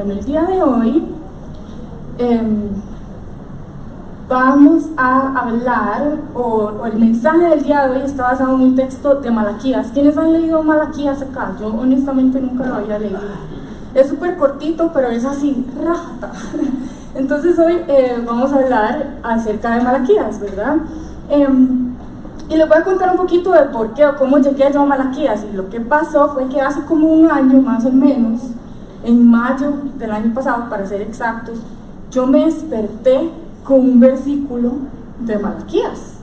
Bueno, el día de hoy vamos a hablar, o el mensaje del día de hoy está basado en un texto de Malaquías. ¿Quiénes han leído Malaquías acá? Yo honestamente nunca lo había leído. Es súper cortito, pero es así, rajata. Entonces hoy vamos a hablar acerca de Malaquías, ¿verdad? Y les voy a contar un poquito de por qué o cómo llegué yo a Malaquías. Y lo que pasó fue que hace como un año más o menos, en mayo del año pasado, para ser exactos, yo me desperté con un versículo de Malaquías.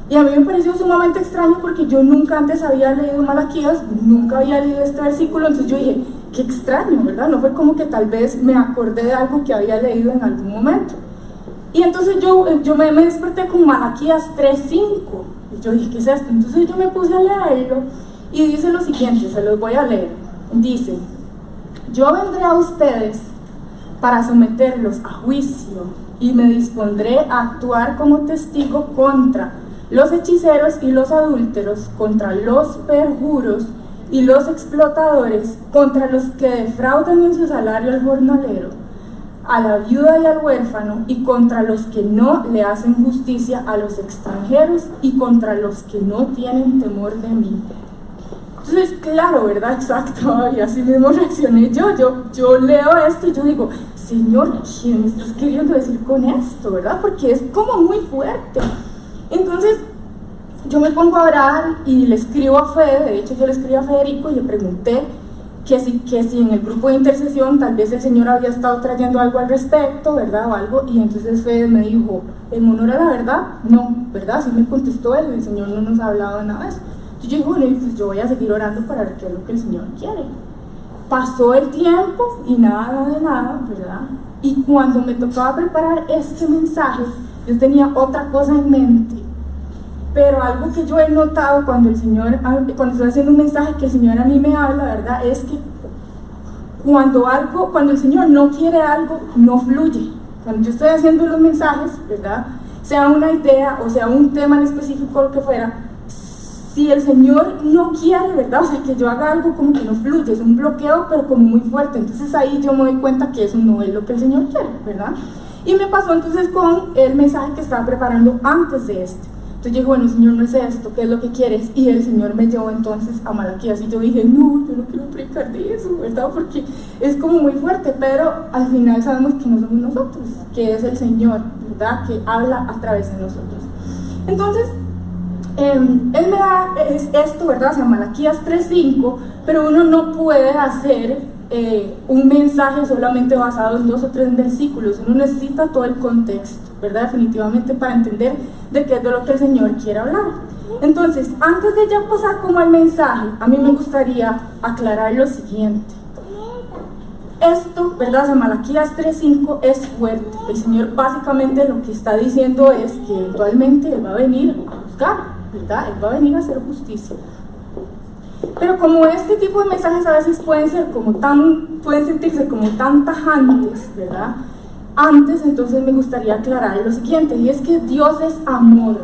Y a mí me pareció sumamente extraño porque yo nunca antes había leído Malaquías, nunca había leído este versículo, entonces yo dije, qué extraño, ¿verdad? No fue como que tal vez me acordé de algo que había leído en algún momento. Y entonces yo me desperté con Malaquías 3:5. Y yo dije, ¿qué es esto? Entonces yo me puse a leerlo y dice lo siguiente, se los voy a leer. Dice, yo vendré a ustedes para someterlos a juicio y me dispondré a actuar como testigo contra los hechiceros y los adúlteros, contra los perjuros y los explotadores, contra los que defraudan en su salario al jornalero, a la viuda y al huérfano, y contra los que no le hacen justicia a los extranjeros, y contra los que no tienen temor de mí. Entonces, claro, ¿verdad? Exacto, y así mismo reaccioné yo leo esto y yo digo, Señor, ¿qué me estás queriendo decir con esto, verdad? Porque es como muy fuerte. Entonces, yo me pongo a orar y le escribo a Fede, de hecho yo le escribí a Federico y le pregunté que si en el grupo de intercesión tal vez el Señor había estado trayendo algo al respecto, ¿verdad? O algo, y entonces Fede me dijo, en honor a la verdad, no, ¿verdad? Así me contestó él, el Señor no nos ha hablado de nada de eso. Entonces yo dije, bueno, pues yo voy a seguir orando para ver qué es lo que el Señor quiere. Pasó el tiempo y nada de nada, ¿verdad? Y cuando me tocaba preparar este mensaje, yo tenía otra cosa en mente. Pero algo que yo he notado cuando estoy haciendo un mensaje que el Señor a mí me habla, ¿verdad? Es que cuando el Señor no quiere algo, no fluye. Cuando yo estoy haciendo los mensajes, ¿verdad? Sea una idea o sea un tema en específico, lo que fuera, si el Señor no quiere, ¿verdad? O sea, que yo haga algo como que no fluye, es un bloqueo, pero como muy fuerte. Entonces ahí yo me doy cuenta que eso no es lo que el Señor quiere, ¿verdad? Y me pasó entonces con el mensaje que estaba preparando antes de este. Entonces yo dije, bueno, Señor, no es esto, ¿qué es lo que quieres? Y el Señor me llevó entonces a Malaquías y yo dije, no, yo no quiero predicar de eso, ¿verdad? Porque es como muy fuerte, pero al final sabemos que no somos nosotros, que es el Señor, ¿verdad? Que habla a través de nosotros. Entonces, Él me da esto, ¿verdad? O sea, Malaquías 3:5, pero uno no puede hacer un mensaje solamente basado en 2 o 3 versículos. Uno necesita todo el contexto, ¿verdad? Definitivamente para entender de qué es de lo que el Señor quiere hablar. Entonces, antes de ya pasar como al mensaje, a mí me gustaría aclarar lo siguiente. Esto, ¿verdad? O sea, Malaquías 3:5 es fuerte. El Señor básicamente lo que está diciendo es que eventualmente Él va a venir a juzgar, ¿verdad? Él va a venir a hacer justicia. Pero como este tipo de mensajes a veces pueden sentirse como tan tajantes, ¿verdad? Antes, entonces me gustaría aclarar lo siguiente, y es que Dios es amor,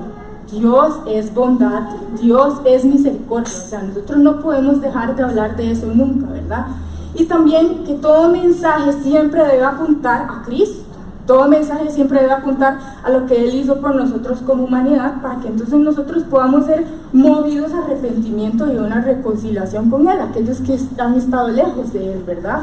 Dios es bondad, Dios es misericordia. O sea, nosotros no podemos dejar de hablar de eso nunca, ¿verdad? Y también que todo mensaje siempre debe apuntar a Cristo. Todo mensaje siempre debe apuntar a lo que Él hizo por nosotros como humanidad, para que entonces nosotros podamos ser movidos a arrepentimiento y a una reconciliación con Él, aquellos que han estado lejos de Él, ¿verdad?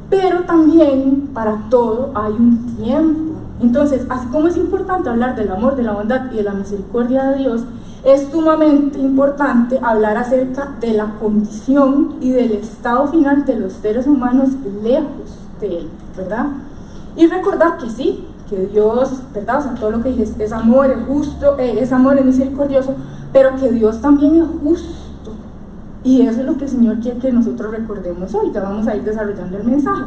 Pero también para todo hay un tiempo. Entonces, así como es importante hablar del amor, de la bondad y de la misericordia de Dios, es sumamente importante hablar acerca de la condición y del estado final de los seres humanos lejos de Él, ¿verdad? Y recordar que sí, que Dios, ¿verdad? O sea, todo lo que dice es amor, es justo, es amor, es misericordioso, pero que Dios también es justo. Y eso es lo que el Señor quiere que nosotros recordemos hoy. Ya vamos a ir desarrollando el mensaje.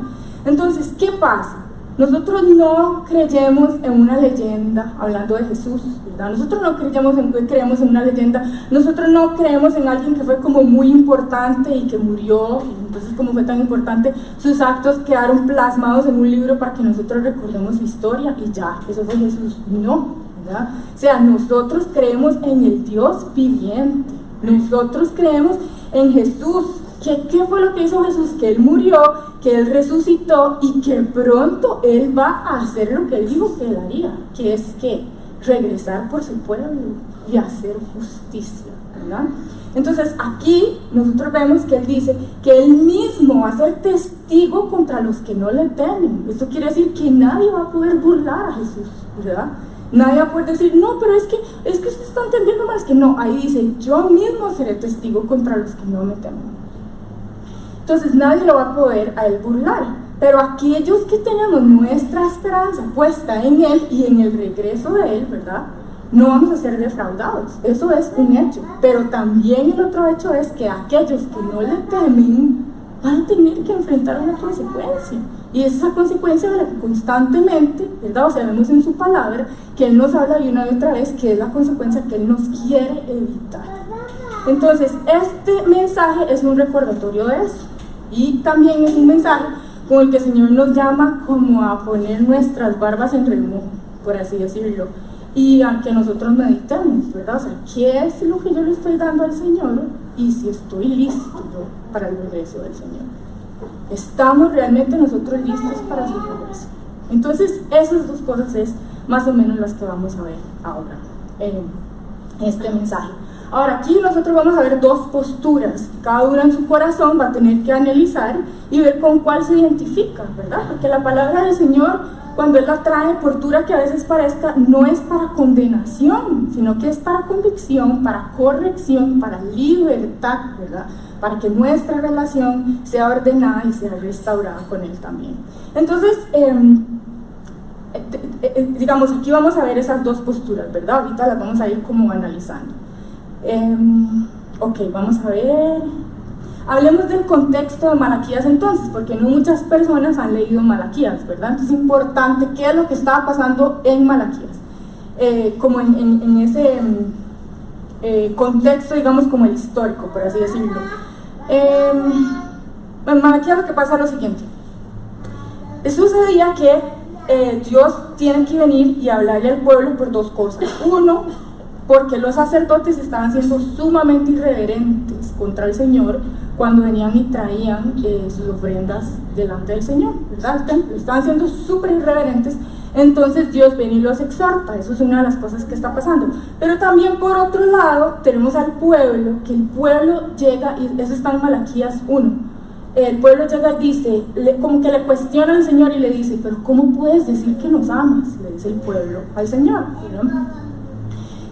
Entonces, ¿qué pasa? Nosotros no creemos en una leyenda, hablando de Jesús, ¿verdad? Nosotros no creemos en una leyenda, nosotros no creemos en alguien que fue como muy importante y que murió, y entonces como fue tan importante, sus actos quedaron plasmados en un libro para que nosotros recordemos su historia y ya, eso fue Jesús. No, ¿verdad? O sea, nosotros creemos en el Dios viviente, nosotros creemos en Jesús, ¿Qué fue lo que hizo Jesús? Que Él murió, que Él resucitó y que pronto Él va a hacer lo que Él dijo que Él haría, que es que regresar por su pueblo y hacer justicia, ¿verdad? Entonces aquí nosotros vemos que Él dice que Él mismo va a ser testigo contra los que no le temen. Esto quiere decir que nadie va a poder burlar a Jesús, ¿verdad? Nadie va a poder decir, no, pero es que usted está entendiendo más, que no. Ahí dice, yo mismo seré testigo contra los que no me temen. Entonces nadie lo va a poder a Él burlar. Pero aquellos que tenemos nuestra esperanza puesta en Él y en el regreso de Él, ¿verdad?, no vamos a ser defraudados. Eso es un hecho. Pero también el otro hecho es que aquellos que no le temen van a tener que enfrentar una consecuencia. Y esa consecuencia de la que constantemente, ¿verdad?, o sea, vemos en su palabra que Él nos habla de una y otra vez, que es la consecuencia que Él nos quiere evitar. Entonces, este mensaje es un recordatorio de eso. Y también es un mensaje con el que el Señor nos llama como a poner nuestras barbas en remojo, por así decirlo, y a que nosotros meditemos, ¿verdad? O sea, ¿qué es lo que yo le estoy dando al Señor? Y si estoy listo yo para el regreso del Señor. ¿Estamos realmente nosotros listos para su regreso? Entonces, esas dos cosas es más o menos las que vamos a ver ahora en este mensaje. Ahora, aquí nosotros vamos a ver dos posturas. Cada una en su corazón va a tener que analizar y ver con cuál se identifica, ¿verdad? Porque la palabra del Señor, cuando Él la trae, por dura que a veces parezca, no es para condenación, sino que es para convicción, para corrección, para libertad, ¿verdad? Para que nuestra relación sea ordenada y sea restaurada con Él también. Entonces, digamos, aquí vamos a ver esas dos posturas, ¿verdad? Ahorita las vamos a ir como analizando. Ok, vamos a ver. Hablemos del contexto de Malaquías entonces, porque no muchas personas han leído Malaquías, ¿verdad? Entonces es importante qué es lo que estaba pasando en Malaquías, como en ese contexto, digamos, como el histórico, por así decirlo. En Malaquías lo que pasa es lo siguiente. Sucedía que Dios tiene que venir y hablarle al pueblo por dos cosas. Uno, porque los sacerdotes estaban siendo sumamente irreverentes contra el Señor cuando venían y traían sus ofrendas delante del Señor, ¿verdad? Al templo. Estaban siendo súper irreverentes. Entonces Dios viene y los exhorta. Eso es una de las cosas que está pasando. Pero también por otro lado tenemos al pueblo, que el pueblo llega, y eso está en Malaquías 1. El pueblo llega y dice, como que le cuestiona al Señor y le dice, pero ¿cómo puedes decir que nos amas? Le dice el pueblo al Señor, ¿no?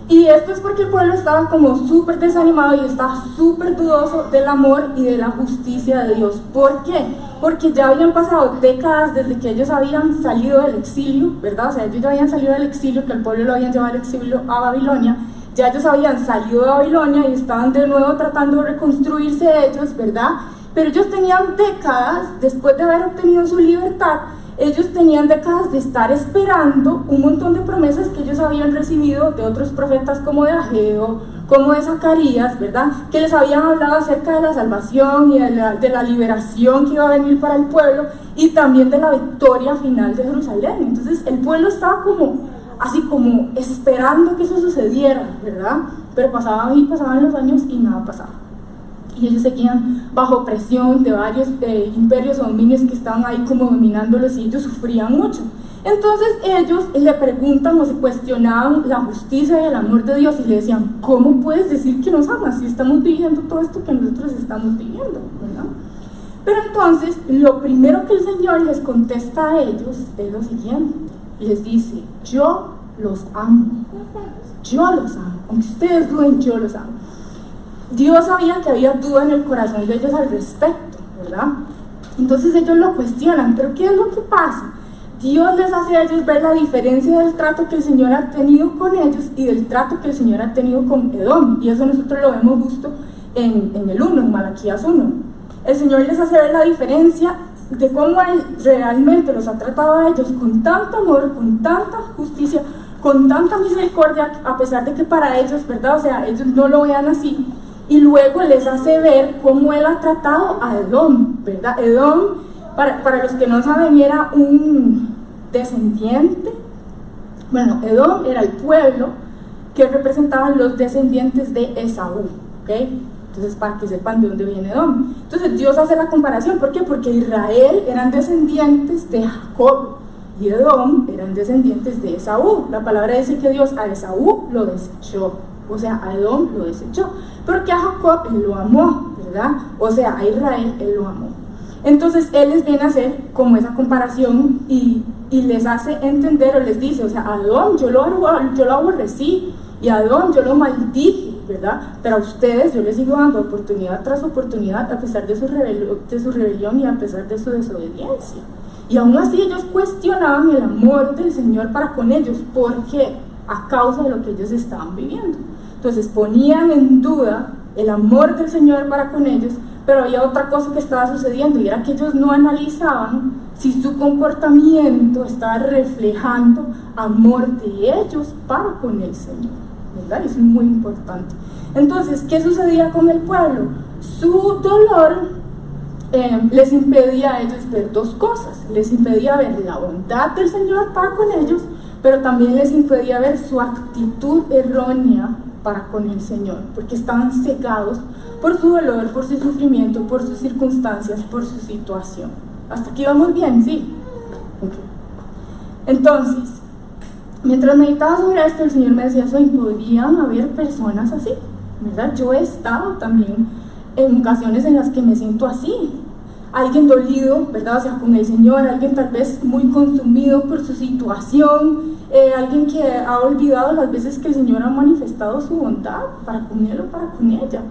Y esto es porque el pueblo estaba como súper desanimado y estaba súper dudoso del amor y de la justicia de Dios. ¿Por qué? Porque ya habían pasado décadas desde que ellos habían salido del exilio, ¿verdad? O sea, ellos ya habían salido del exilio, que el pueblo lo habían llevado al exilio a Babilonia. Ya ellos habían salido de Babilonia y estaban de nuevo tratando de reconstruirse ellos, ¿verdad? Pero ellos tenían décadas, después de haber obtenido su libertad, ellos tenían décadas de estar esperando un montón de promesas que ellos habían recibido de otros profetas como de Ageo, como de Zacarías, ¿verdad? Que les habían hablado acerca de la salvación y de la liberación que iba a venir para el pueblo y también de la victoria final de Jerusalén. Entonces el pueblo estaba así como esperando que eso sucediera, ¿verdad? Pero pasaban los años y nada pasaba. Y ellos seguían bajo presión de varios imperios o dominios que estaban ahí como dominándolos y ellos sufrían mucho. Entonces ellos le preguntan o se cuestionaban la justicia y el amor de Dios y le decían, ¿cómo puedes decir que nos amas si estamos viviendo todo esto que nosotros estamos viviendo? ¿Verdad? Pero entonces lo primero que el Señor les contesta a ellos es lo siguiente. Les dice, yo los amo. Yo los amo. Aunque ustedes duden, yo los amo. Dios sabía que había duda en el corazón de ellos al respecto, ¿verdad? Entonces ellos lo cuestionan, pero ¿qué es lo que pasa? Dios les hace a ellos ver la diferencia del trato que el Señor ha tenido con ellos y del trato que el Señor ha tenido con Edom, y eso nosotros lo vemos justo en el 1, en Malaquías 1. El Señor les hace ver la diferencia de cómo Él realmente los ha tratado a ellos con tanto amor, con tanta justicia, con tanta misericordia, a pesar de que para ellos, ¿verdad? O sea, ellos no lo vean así. Y luego les hace ver cómo Él ha tratado a Edom, ¿verdad? Edom, para los que no saben, era un descendiente. Bueno, Edom era el pueblo que representaban los descendientes de Esaú, ¿ok? Entonces, para que sepan de dónde viene Edom. Entonces, Dios hace la comparación. ¿Por qué? Porque Israel eran descendientes de Jacob y Edom eran descendientes de Esaú. La palabra dice que Dios a Esaú lo desechó, o sea, a Edom lo desechó, pero que a Jacob él lo amó, ¿verdad? O sea, a Israel él lo amó. Entonces, él les viene a hacer como esa comparación y les hace entender, o les dice, o sea, a Edom yo lo aborrecí y a Edom yo lo maldije, ¿verdad? Pero a ustedes yo les sigo dando oportunidad tras oportunidad a pesar de su rebelión y a pesar de su desobediencia. Y aún así ellos cuestionaban el amor del Señor para con ellos. ¿Por qué? A causa de lo que ellos estaban viviendo. Entonces ponían en duda el amor del Señor para con ellos, pero había otra cosa que estaba sucediendo y era que ellos no analizaban si su comportamiento estaba reflejando amor de ellos para con el Señor, ¿verdad? Eso es muy importante. Entonces, ¿qué sucedía con el pueblo? Su dolor les impedía a ellos ver dos cosas. Les impedía ver la bondad del Señor para con ellos, pero también les impedía ver su actitud errónea para con el Señor, porque estaban cegados por su dolor, por su sufrimiento, por sus circunstancias, por su situación. ¿Hasta aquí vamos bien? ¿Sí? Okay. Entonces, mientras meditaba sobre esto, el Señor me decía, soy, podrían haber personas así, ¿verdad? Yo he estado también en ocasiones en las que me siento así, alguien dolido, ¿verdad? O sea, con el Señor, alguien tal vez muy consumido por su situación, alguien que ha olvidado las veces que el Señor ha manifestado su bondad para con él o para con ella.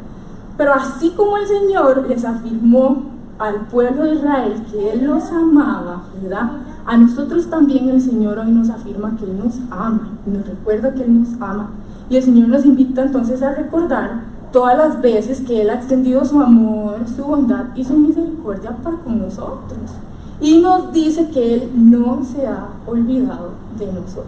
Pero así como el Señor les afirmó al pueblo de Israel que Él los amaba, ¿verdad? A nosotros también el Señor hoy nos afirma que Él nos ama, nos recuerda que Él nos ama. Y el Señor nos invita entonces a recordar todas las veces que Él ha extendido su amor, su bondad y su misericordia para con nosotros. Y nos dice que Él no se ha olvidado de nosotros.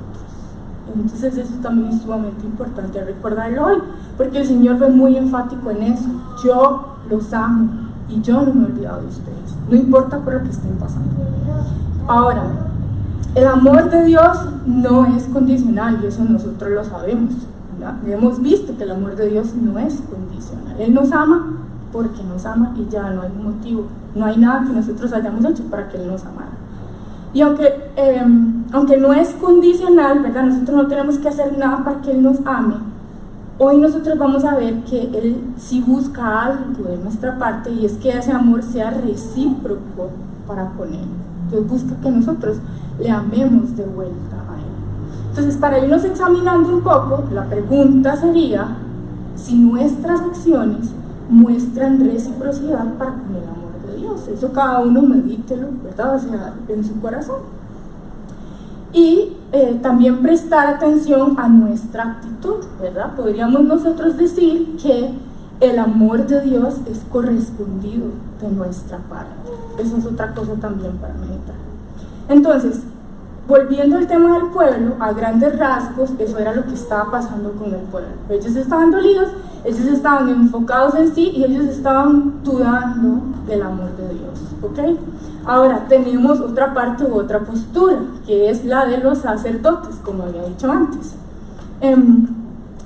Entonces eso también es sumamente importante recordarlo hoy, porque el Señor fue muy enfático en eso. Yo los amo y yo no me he olvidado de ustedes, no importa por lo que estén pasando. Ahora, el amor de Dios no es condicional y eso nosotros lo sabemos, ¿verdad? Hemos visto que el amor de Dios no es condicional. Él nos ama porque nos ama y ya no hay motivo, no hay nada que nosotros hayamos hecho para que Él nos amara. Y aunque no es condicional, ¿verdad? Nosotros no tenemos que hacer nada para que Él nos ame. Hoy nosotros vamos a ver que Él sí busca algo de nuestra parte y es que ese amor sea recíproco para con Él. Entonces busca que nosotros le amemos de vuelta a Él. Entonces, para irnos examinando un poco, la pregunta sería si nuestras acciones muestran reciprocidad para con el amor de Dios. Eso cada uno medítelo, ¿verdad? O sea, en su corazón. Y también prestar atención a nuestra actitud, ¿verdad? Podríamos nosotros decir que el amor de Dios es correspondido de nuestra parte. Eso es otra cosa también para meditar. Entonces, volviendo al tema del pueblo, a grandes rasgos, eso era lo que estaba pasando con el pueblo. Ellos estaban dolidos, ellos estaban enfocados en sí y ellos estaban dudando del amor de Dios, ¿ok? Ahora, tenemos otra parte u otra postura, que es la de los sacerdotes, como había dicho antes.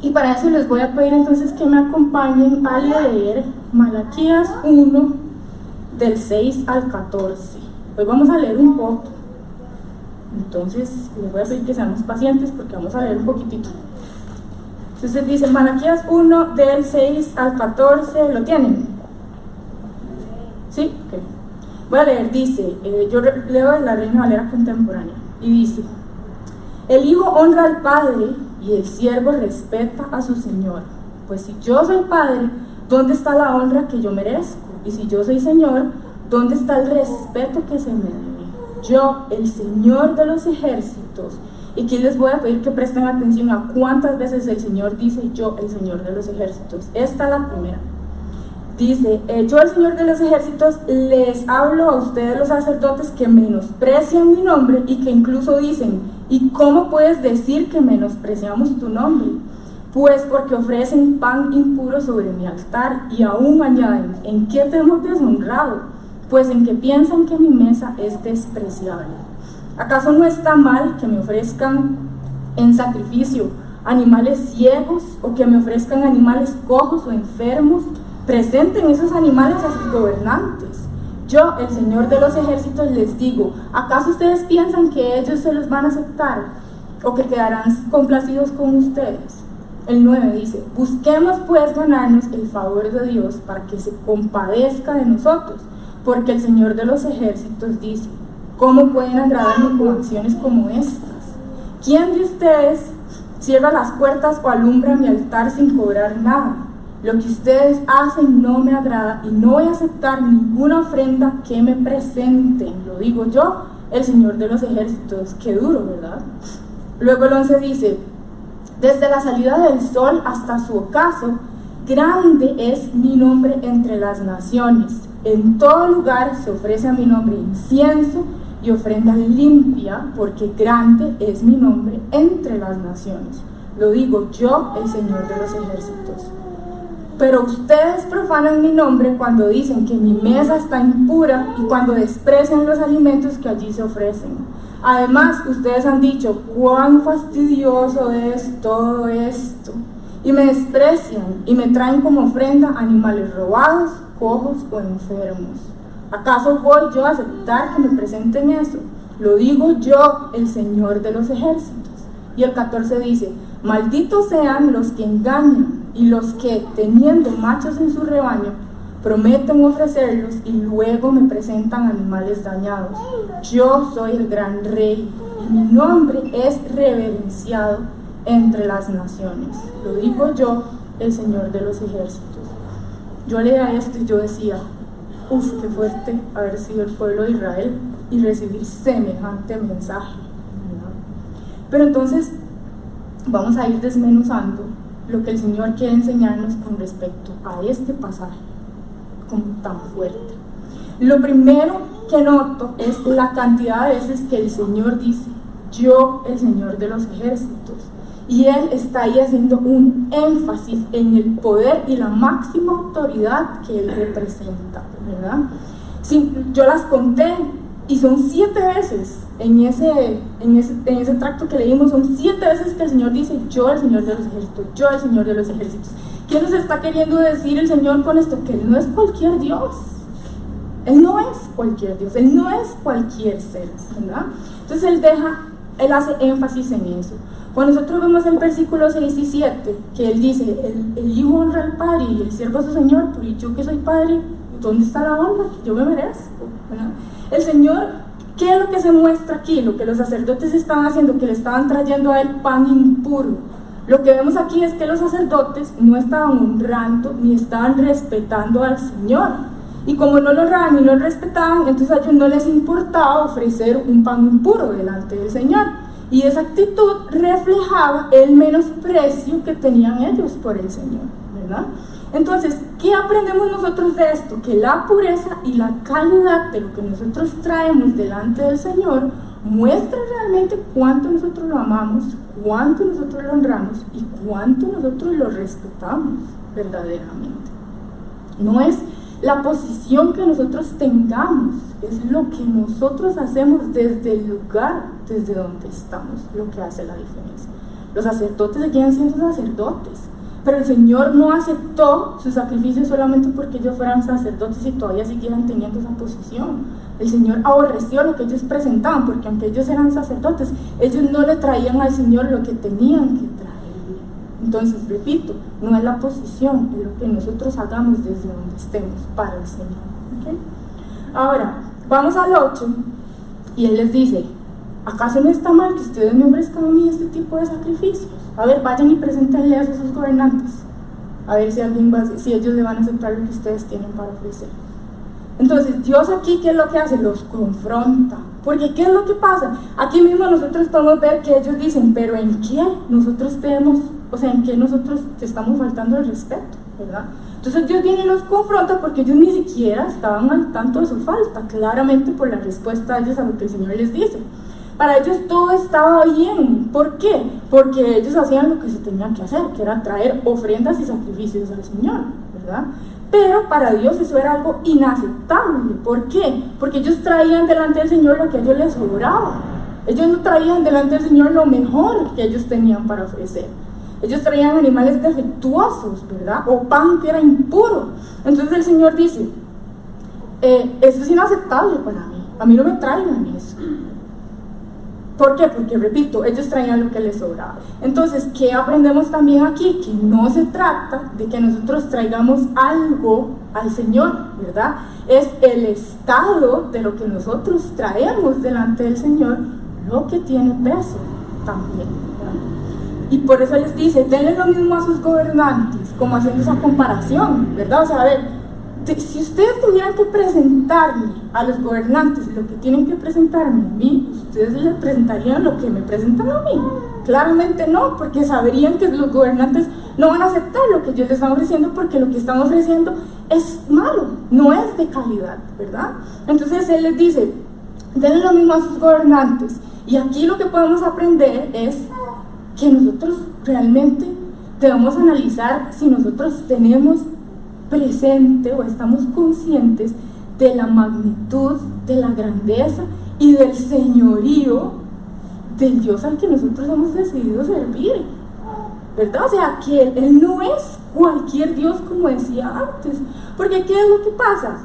Y para eso les voy a pedir entonces que me acompañen a leer Malaquías 1, del 6 al 14. Hoy vamos a leer un poco. Entonces, les voy a pedir que seamos pacientes porque vamos a leer un poquitito. Entonces dice Malaquías 1, del 6 al 14, ¿lo tienen? ¿Sí? Ok. Voy a leer, dice, yo leo de la Reina Valera contemporánea, y dice: el hijo honra al padre y el siervo respeta a su señor. Pues si yo soy padre, ¿dónde está la honra que yo merezco? Y si yo soy señor, ¿dónde está el respeto que se me debe? Yo, el Señor de los ejércitos. Y aquí les voy a pedir que presten atención a cuántas veces el Señor dice yo, el Señor de los ejércitos. Esta es la primera. Dice, yo, el Señor de los ejércitos, les hablo a ustedes los sacerdotes que menosprecian mi nombre y que incluso dicen, ¿y cómo puedes decir que menospreciamos tu nombre? Pues porque ofrecen pan impuro sobre mi altar y aún añaden, ¿en qué te hemos deshonrado? Pues en que piensan que mi mesa es despreciable. ¿Acaso no está mal que me ofrezcan en sacrificio animales ciegos o que me ofrezcan animales cojos o enfermos? presenten esos animales a sus gobernantes. Yo, el Señor de los ejércitos, les digo, ¿acaso ustedes piensan que ellos se los van a aceptar o que quedarán complacidos con ustedes? El 9 dice, busquemos pues ganarnos el favor de Dios para que se compadezca de nosotros, porque el Señor de los ejércitos dice, ¿cómo pueden agradarme con acciones como estas? ¿Quién de ustedes cierra las puertas o alumbra mi altar sin cobrar nada? Lo que ustedes hacen no me agrada y no voy a aceptar ninguna ofrenda que me presenten. Lo digo yo, el Señor de los ejércitos. Qué duro, ¿verdad? Luego el 11 dice, desde la salida del sol hasta su ocaso, grande es mi nombre entre las naciones. En todo lugar se ofrece a mi nombre incienso y ofrenda limpia, porque grande es mi nombre entre las naciones. Lo digo yo, el Señor de los ejércitos. Pero ustedes profanan mi nombre cuando dicen que mi mesa está impura y cuando desprecian los alimentos que allí se ofrecen. Además, ustedes han dicho, cuán fastidioso es todo esto. Y me desprecian y me traen como ofrenda animales robados, cojos o enfermos. ¿Acaso voy yo a aceptar que me presenten eso? Lo digo yo, el Señor de los ejércitos. Y el 14 dice, malditos sean los que engañan y los que, teniendo machos en su rebaño, prometen ofrecerlos y luego me presentan animales dañados. Yo soy el gran rey y mi nombre es reverenciado entre las naciones. Lo digo yo, el Señor de los ejércitos. Yo leía esto y yo decía, uf, qué fuerte haber sido el pueblo de Israel y recibir semejante mensaje, ¿verdad? Pero entonces vamos a ir desmenuzando lo que el Señor quiere enseñarnos con respecto a este pasaje como tan fuerte. Lo primero que noto es la cantidad de veces que el Señor dice, yo, el Señor de los ejércitos, y Él está ahí haciendo un énfasis en el poder y la máxima autoridad que Él representa, ¿verdad? Sí, yo las conté y son 7 veces en ese tracto que leímos, son 7 veces que el Señor dice, yo, el Señor de los ejércitos, yo, el Señor de los ejércitos. ¿Qué nos está queriendo decir el Señor con esto? Que Él no es cualquier Dios. Él no es cualquier Dios, Él no es cualquier ser, ¿verdad? Entonces Él hace énfasis en eso. Cuando nosotros vemos el versículo 6 y 7, que Él dice, el Hijo honra al Padre y el siervo a su Señor, pero yo que soy Padre, ¿dónde está la honra que yo me merezco? ¿Verdad? El Señor, ¿qué es lo que se muestra aquí? Lo que los sacerdotes estaban haciendo, que le estaban trayendo a Él pan impuro. Lo que vemos aquí es que los sacerdotes no estaban honrando ni estaban respetando al Señor. Y como no lo honraban y no lo respetaban, entonces a ellos no les importaba ofrecer un pan impuro delante del Señor. Y esa actitud reflejaba el menosprecio que tenían ellos por el Señor, ¿verdad? Entonces, ¿qué aprendemos nosotros de esto? Que la pureza y la calidad de lo que nosotros traemos delante del Señor muestra realmente cuánto nosotros lo amamos, cuánto nosotros lo honramos y cuánto nosotros lo respetamos verdaderamente. No es la posición que nosotros tengamos, es lo que nosotros hacemos desde el lugar desde donde estamos lo que hace la diferencia. Los sacerdotes seguían siendo sacerdotes, pero el Señor no aceptó su sacrificio solamente porque ellos fueran sacerdotes y todavía siguieran teniendo esa posición. El Señor aborreció lo que ellos presentaban, porque aunque ellos eran sacerdotes, ellos no le traían al Señor lo que tenían que traerle. Entonces, repito, no es la posición, es lo que nosotros hagamos desde donde estemos para el Señor. ¿Okay? Ahora, vamos al 8, y Él les dice, ¿acaso no está mal que ustedes me ofrezcan a mí este tipo de sacrificios? A ver, vayan y preséntenle a sus gobernantes, a ver si ellos le van a aceptar lo que ustedes tienen para ofrecer. Entonces, Dios aquí, ¿qué es lo que hace? Los confronta. Porque, ¿qué es lo que pasa? Aquí mismo nosotros podemos ver que ellos dicen, pero ¿en qué nosotros en qué nosotros te estamos faltando el respeto, ¿verdad? Entonces Dios viene y los confronta porque ellos ni siquiera estaban al tanto de su falta, claramente por la respuesta de ellos a lo que el Señor les dice. Para ellos todo estaba bien. ¿Por qué? Porque ellos hacían lo que se tenía que hacer, que era traer ofrendas y sacrificios al Señor, ¿verdad? Pero para Dios eso era algo inaceptable. ¿Por qué? Porque ellos traían delante del Señor lo que a ellos les sobraba. Ellos no traían delante del Señor lo mejor que ellos tenían para ofrecer. Ellos traían animales defectuosos, ¿verdad? O pan que era impuro. Entonces el Señor dice, eso es inaceptable para mí. A mí no me traigan eso. ¿Por qué? Porque, repito, ellos traían lo que les sobraba. Entonces, ¿qué aprendemos también aquí? Que no se trata de que nosotros traigamos algo al Señor, ¿verdad? Es el estado de lo que nosotros traemos delante del Señor lo que tiene peso también, ¿verdad? Y por eso les dice, denle lo mismo a sus gobernantes, como haciendo esa comparación, ¿verdad? O sea, a ver, si ustedes tuvieran que presentarme a los gobernantes lo que tienen que presentarme a mí, ¿ustedes les presentarían lo que me presentan a mí? Claramente no, porque sabrían que los gobernantes no van a aceptar lo que yo les están ofreciendo, porque lo que están ofreciendo es malo, no es de calidad, ¿verdad? Entonces Él les dice, denle lo mismo a sus gobernantes. Y aquí lo que podemos aprender es que nosotros realmente debemos analizar si nosotros tenemos presente o estamos conscientes de la magnitud, de la grandeza y del señorío del Dios al que nosotros hemos decidido servir, ¿verdad? O sea, que Él no es cualquier Dios, como decía antes, porque ¿qué es lo que pasa?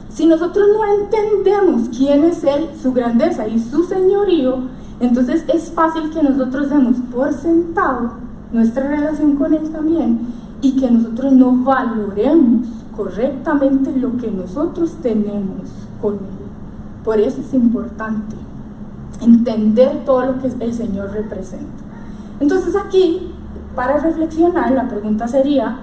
Si nosotros no entendemos quién es Él, su grandeza y su señorío, entonces es fácil que nosotros demos por sentado nuestra relación con Él también, y que nosotros no valoremos correctamente lo que nosotros tenemos con Él. Por eso es importante entender todo lo que el Señor representa. Entonces aquí, para reflexionar, la pregunta sería,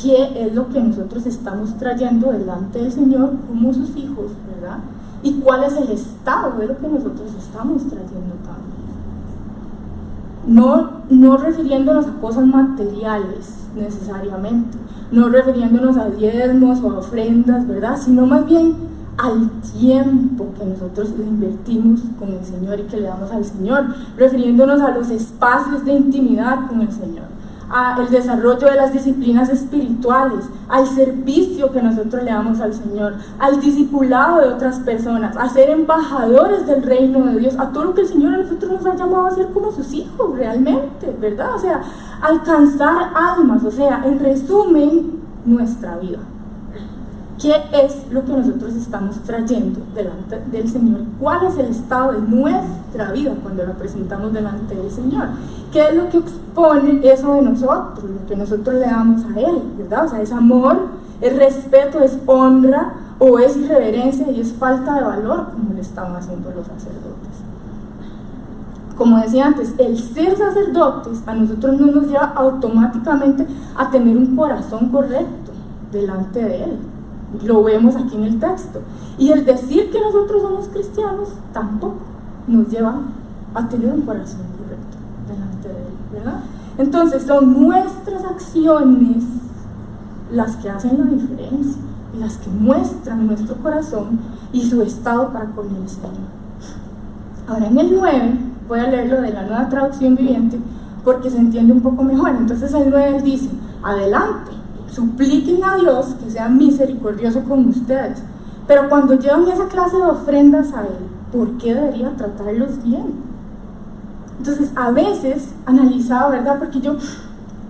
¿qué es lo que nosotros estamos trayendo delante del Señor como sus hijos, verdad? ¿Y cuál es el estado de lo que nosotros estamos trayendo también? No refiriéndonos a cosas materiales necesariamente, no refiriéndonos a diezmos o a ofrendas, ¿verdad? Sino más bien al tiempo que nosotros le invertimos con el Señor y que le damos al Señor, refiriéndonos a los espacios de intimidad con el Señor, al desarrollo de las disciplinas espirituales, al servicio que nosotros le damos al Señor, al discipulado de otras personas, a ser embajadores del reino de Dios, a todo lo que el Señor a nosotros nos ha llamado a hacer como sus hijos realmente, ¿verdad? O sea, alcanzar almas, o sea, en resumen, nuestra vida. ¿Qué es lo que nosotros estamos trayendo delante del Señor? ¿Cuál es el estado de nuestra vida cuando la presentamos delante del Señor? ¿Qué es lo que expone eso de nosotros, lo que nosotros le damos a Él, ¿verdad? O sea, es amor, es respeto, es honra, o es irreverencia y es falta de valor, como le estaban haciendo los sacerdotes. Como decía antes, el ser sacerdotes a nosotros no nos lleva automáticamente a tener un corazón correcto delante de Él. Lo vemos aquí en el texto. Y el decir que nosotros somos cristianos tampoco nos lleva a tener un corazón correcto delante de Él, ¿verdad? Entonces son nuestras acciones las que hacen la diferencia, las que muestran nuestro corazón y su estado para con el Señor. Ahora en el 9, voy a leerlo de la Nueva Traducción Viviente porque se entiende un poco mejor. Entonces el 9 dice, adelante, supliquen a Dios que sea misericordioso con ustedes, pero cuando llevan esa clase de ofrendas a Él, ¿por qué debería tratarlos bien? Entonces a veces analizaba, ¿verdad? Porque yo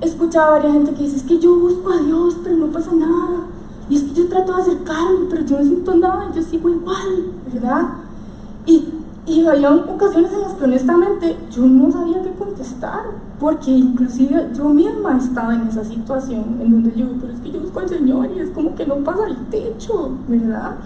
he escuchado a varias gente que dice, es que yo busco a Dios pero no pasa nada, y es que yo trato de acercarme pero yo no siento nada, yo sigo igual, ¿verdad? Y había ocasiones en las que honestamente yo no sabía qué contestar, porque inclusive yo misma estaba en esa situación en donde yo, pero es que yo busco al Señor y es como que no pasa el techo, ¿verdad?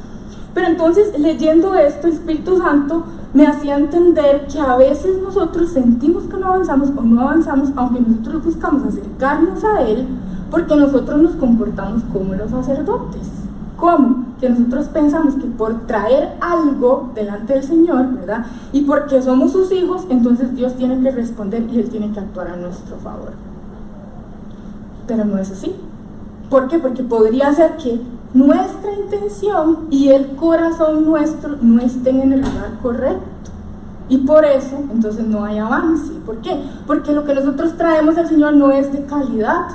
Pero entonces leyendo esto, el Espíritu Santo me hacía entender que a veces nosotros sentimos que no avanzamos o no avanzamos, aunque nosotros buscamos acercarnos a Él, porque nosotros nos comportamos como los sacerdotes. ¿Cómo? Que nosotros pensamos que por traer algo delante del Señor, ¿verdad? Y porque somos sus hijos, entonces Dios tiene que responder y Él tiene que actuar a nuestro favor. Pero no es así. ¿Por qué? Porque podría ser que nuestra intención y el corazón nuestro no estén en el lugar correcto. Y por eso, entonces no hay avance. ¿Por qué? Porque lo que nosotros traemos al Señor no es de calidad.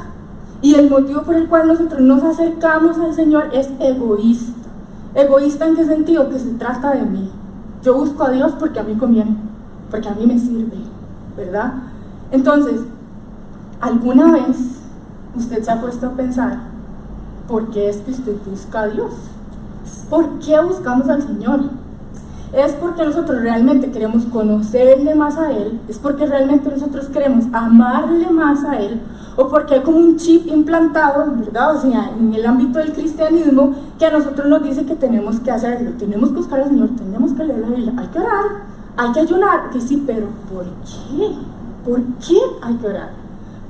Y el motivo por el cual nosotros nos acercamos al Señor es egoísta. ¿Egoísta en qué sentido? Que se trata de mí. Yo busco a Dios porque a mí conviene, porque a mí me sirve, ¿verdad? Entonces, ¿Alguna vez usted se ha puesto a pensar por qué es que usted busca a Dios? ¿Por qué buscamos al Señor? ¿Es porque nosotros realmente queremos conocerle más a Él? ¿Es porque realmente nosotros queremos amarle más a Él? ¿O porque hay como un chip implantado, ¿verdad? O sea, en el ámbito del cristianismo, que a nosotros nos dice que tenemos que hacerlo, tenemos que buscar al Señor, tenemos que leer la Biblia, hay que orar, hay que ayunar. Que sí, pero ¿por qué? ¿Por qué hay que orar?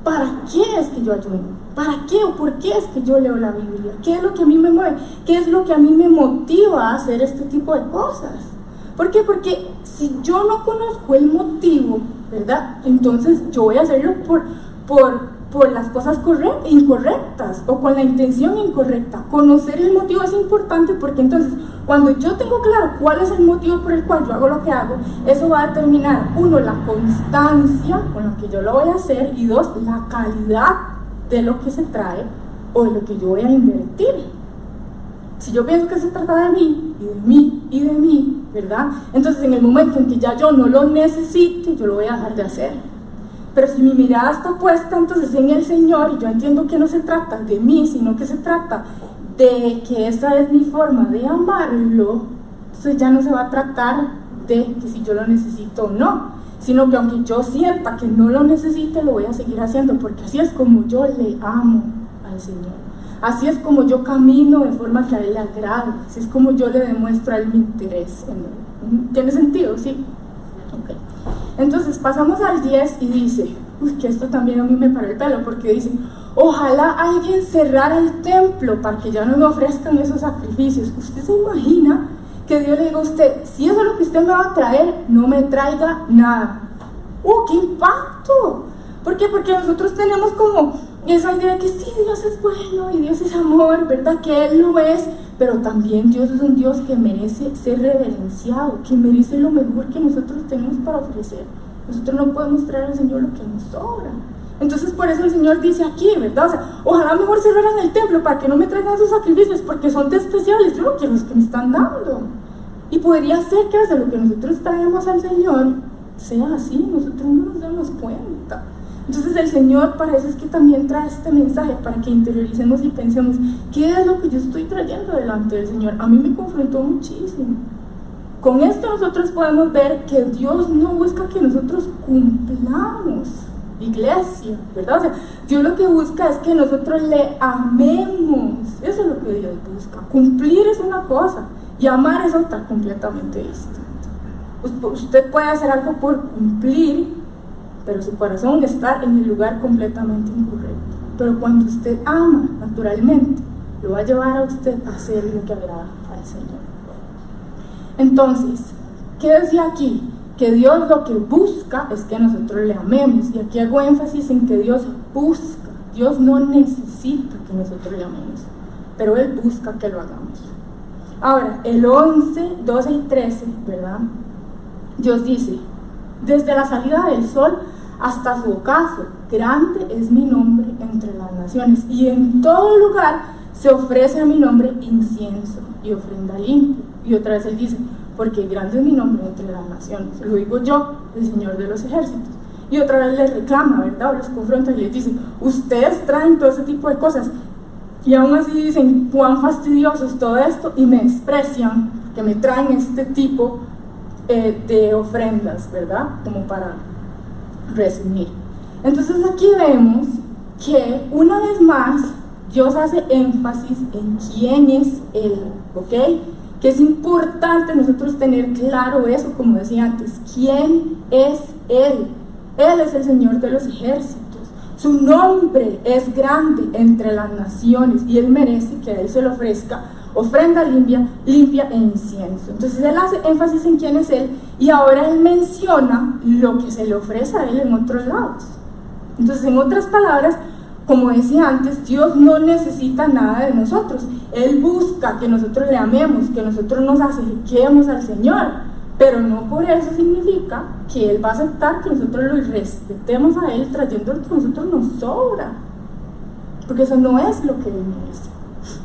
¿Para qué es que yo ayuno? ¿Para qué o por qué es que yo leo la Biblia? ¿Qué es lo que a mí me mueve? ¿Qué es lo que a mí me motiva a hacer este tipo de cosas? ¿Por qué? Porque si yo no conozco el motivo, ¿verdad? Entonces yo voy a hacerlo por las cosas incorrectas o con la intención incorrecta. Conocer el motivo es importante, porque entonces cuando yo tengo claro cuál es el motivo por el cual yo hago lo que hago, eso va a determinar, uno, la constancia con la que yo lo voy a hacer, y dos, la calidad de lo que se trae o de lo que yo voy a invertir. Si yo pienso que se trata de mí, y de mí, y de mí, ¿verdad? Entonces en el momento en que ya yo no lo necesite, yo lo voy a dejar de hacer. Pero si mi mirada está puesta entonces en el Señor, y yo entiendo que no se trata de mí, sino que se trata de que esa es mi forma de amarlo, entonces ya no se va a tratar de que si yo lo necesito o no, sino que aunque yo sienta que no lo necesite, lo voy a seguir haciendo, porque así es como yo le amo al Señor. Así es como yo camino de forma que a Él le agrade, así es como yo le demuestro a Él mi interés en Él. ¿Tiene sentido? Sí. Okay. Entonces pasamos al 10 y dice, que esto también a mí me paró el pelo, porque dice, ojalá alguien cerrara el templo para que ya no me ofrezcan esos sacrificios. ¿Usted se imagina que Dios le diga a usted, si eso es lo que usted me va a traer, no me traiga nada? ¡Qué impacto! ¿Por qué? Porque nosotros tenemos como esa idea de que sí, Dios es bueno y Dios es amor, ¿verdad? Que Él lo es, pero también Dios es un Dios que merece ser reverenciado, que merece lo mejor que nosotros tenemos para ofrecer. Nosotros no podemos traer al Señor lo que nos sobra. Entonces por eso el Señor dice aquí, ¿verdad? O sea, ojalá mejor cerraran el templo para que no me traigan sus sacrificios, porque son de especiales, yo no quiero los que me están dando. Y podría ser que desde lo que nosotros traemos al Señor sea así, nosotros no nos damos cuenta. Entonces el Señor para eso es que también trae este mensaje, para que interioricemos y pensemos, ¿qué es lo que yo estoy trayendo delante del Señor? A mí me confrontó muchísimo. Con esto nosotros podemos ver que Dios no busca que nosotros cumplamos, iglesia, ¿verdad? O sea, Dios lo que busca es que nosotros le amemos. Eso es lo que Dios busca. Cumplir es una cosa y amar es otra completamente distinta. Usted puede hacer algo por cumplir, pero su corazón está en el lugar completamente incorrecto. Pero cuando usted ama, naturalmente, lo va a llevar a usted a hacer lo que agrada al Señor. Entonces, ¿qué decía aquí? Que Dios lo que busca es que nosotros le amemos. Y aquí hago énfasis en que Dios busca. Dios no necesita que nosotros le amemos, pero Él busca que lo hagamos. Ahora, el 11, 12 y 13, ¿verdad? Dios dice, desde la salida del sol hasta su ocaso, grande es mi nombre entre las naciones, y en todo lugar se ofrece a mi nombre incienso y ofrenda limpia. Y otra vez Él dice, porque grande es mi nombre entre las naciones, lo digo yo, el Señor de los ejércitos. Y otra vez les reclama, ¿verdad? O los confronta y les dice, ustedes traen todo ese tipo de cosas, y aún así dicen, cuán fastidioso es todo esto, y me desprecian, que me traen este tipo de ofrendas, ¿verdad? Como para resumir. Entonces aquí vemos que una vez más Dios hace énfasis en quién es Él, ¿ok? Que es importante nosotros tener claro eso, como decía antes, quién es Él. Él es el Señor de los ejércitos, su nombre es grande entre las naciones y Él merece que a Él se le ofrezca ofrenda limpia e incienso. Entonces Él hace énfasis en quién es Él, y ahora Él menciona lo que se le ofrece a Él en otros lados. Entonces, en otras palabras, como decía antes, Dios no necesita nada de nosotros. Él busca que nosotros le amemos, que nosotros nos acerquemos al Señor, pero no por eso significa que Él va a aceptar que nosotros lo respetemos a Él trayendo lo que a nosotros nos sobra, porque eso no es lo que Él merece.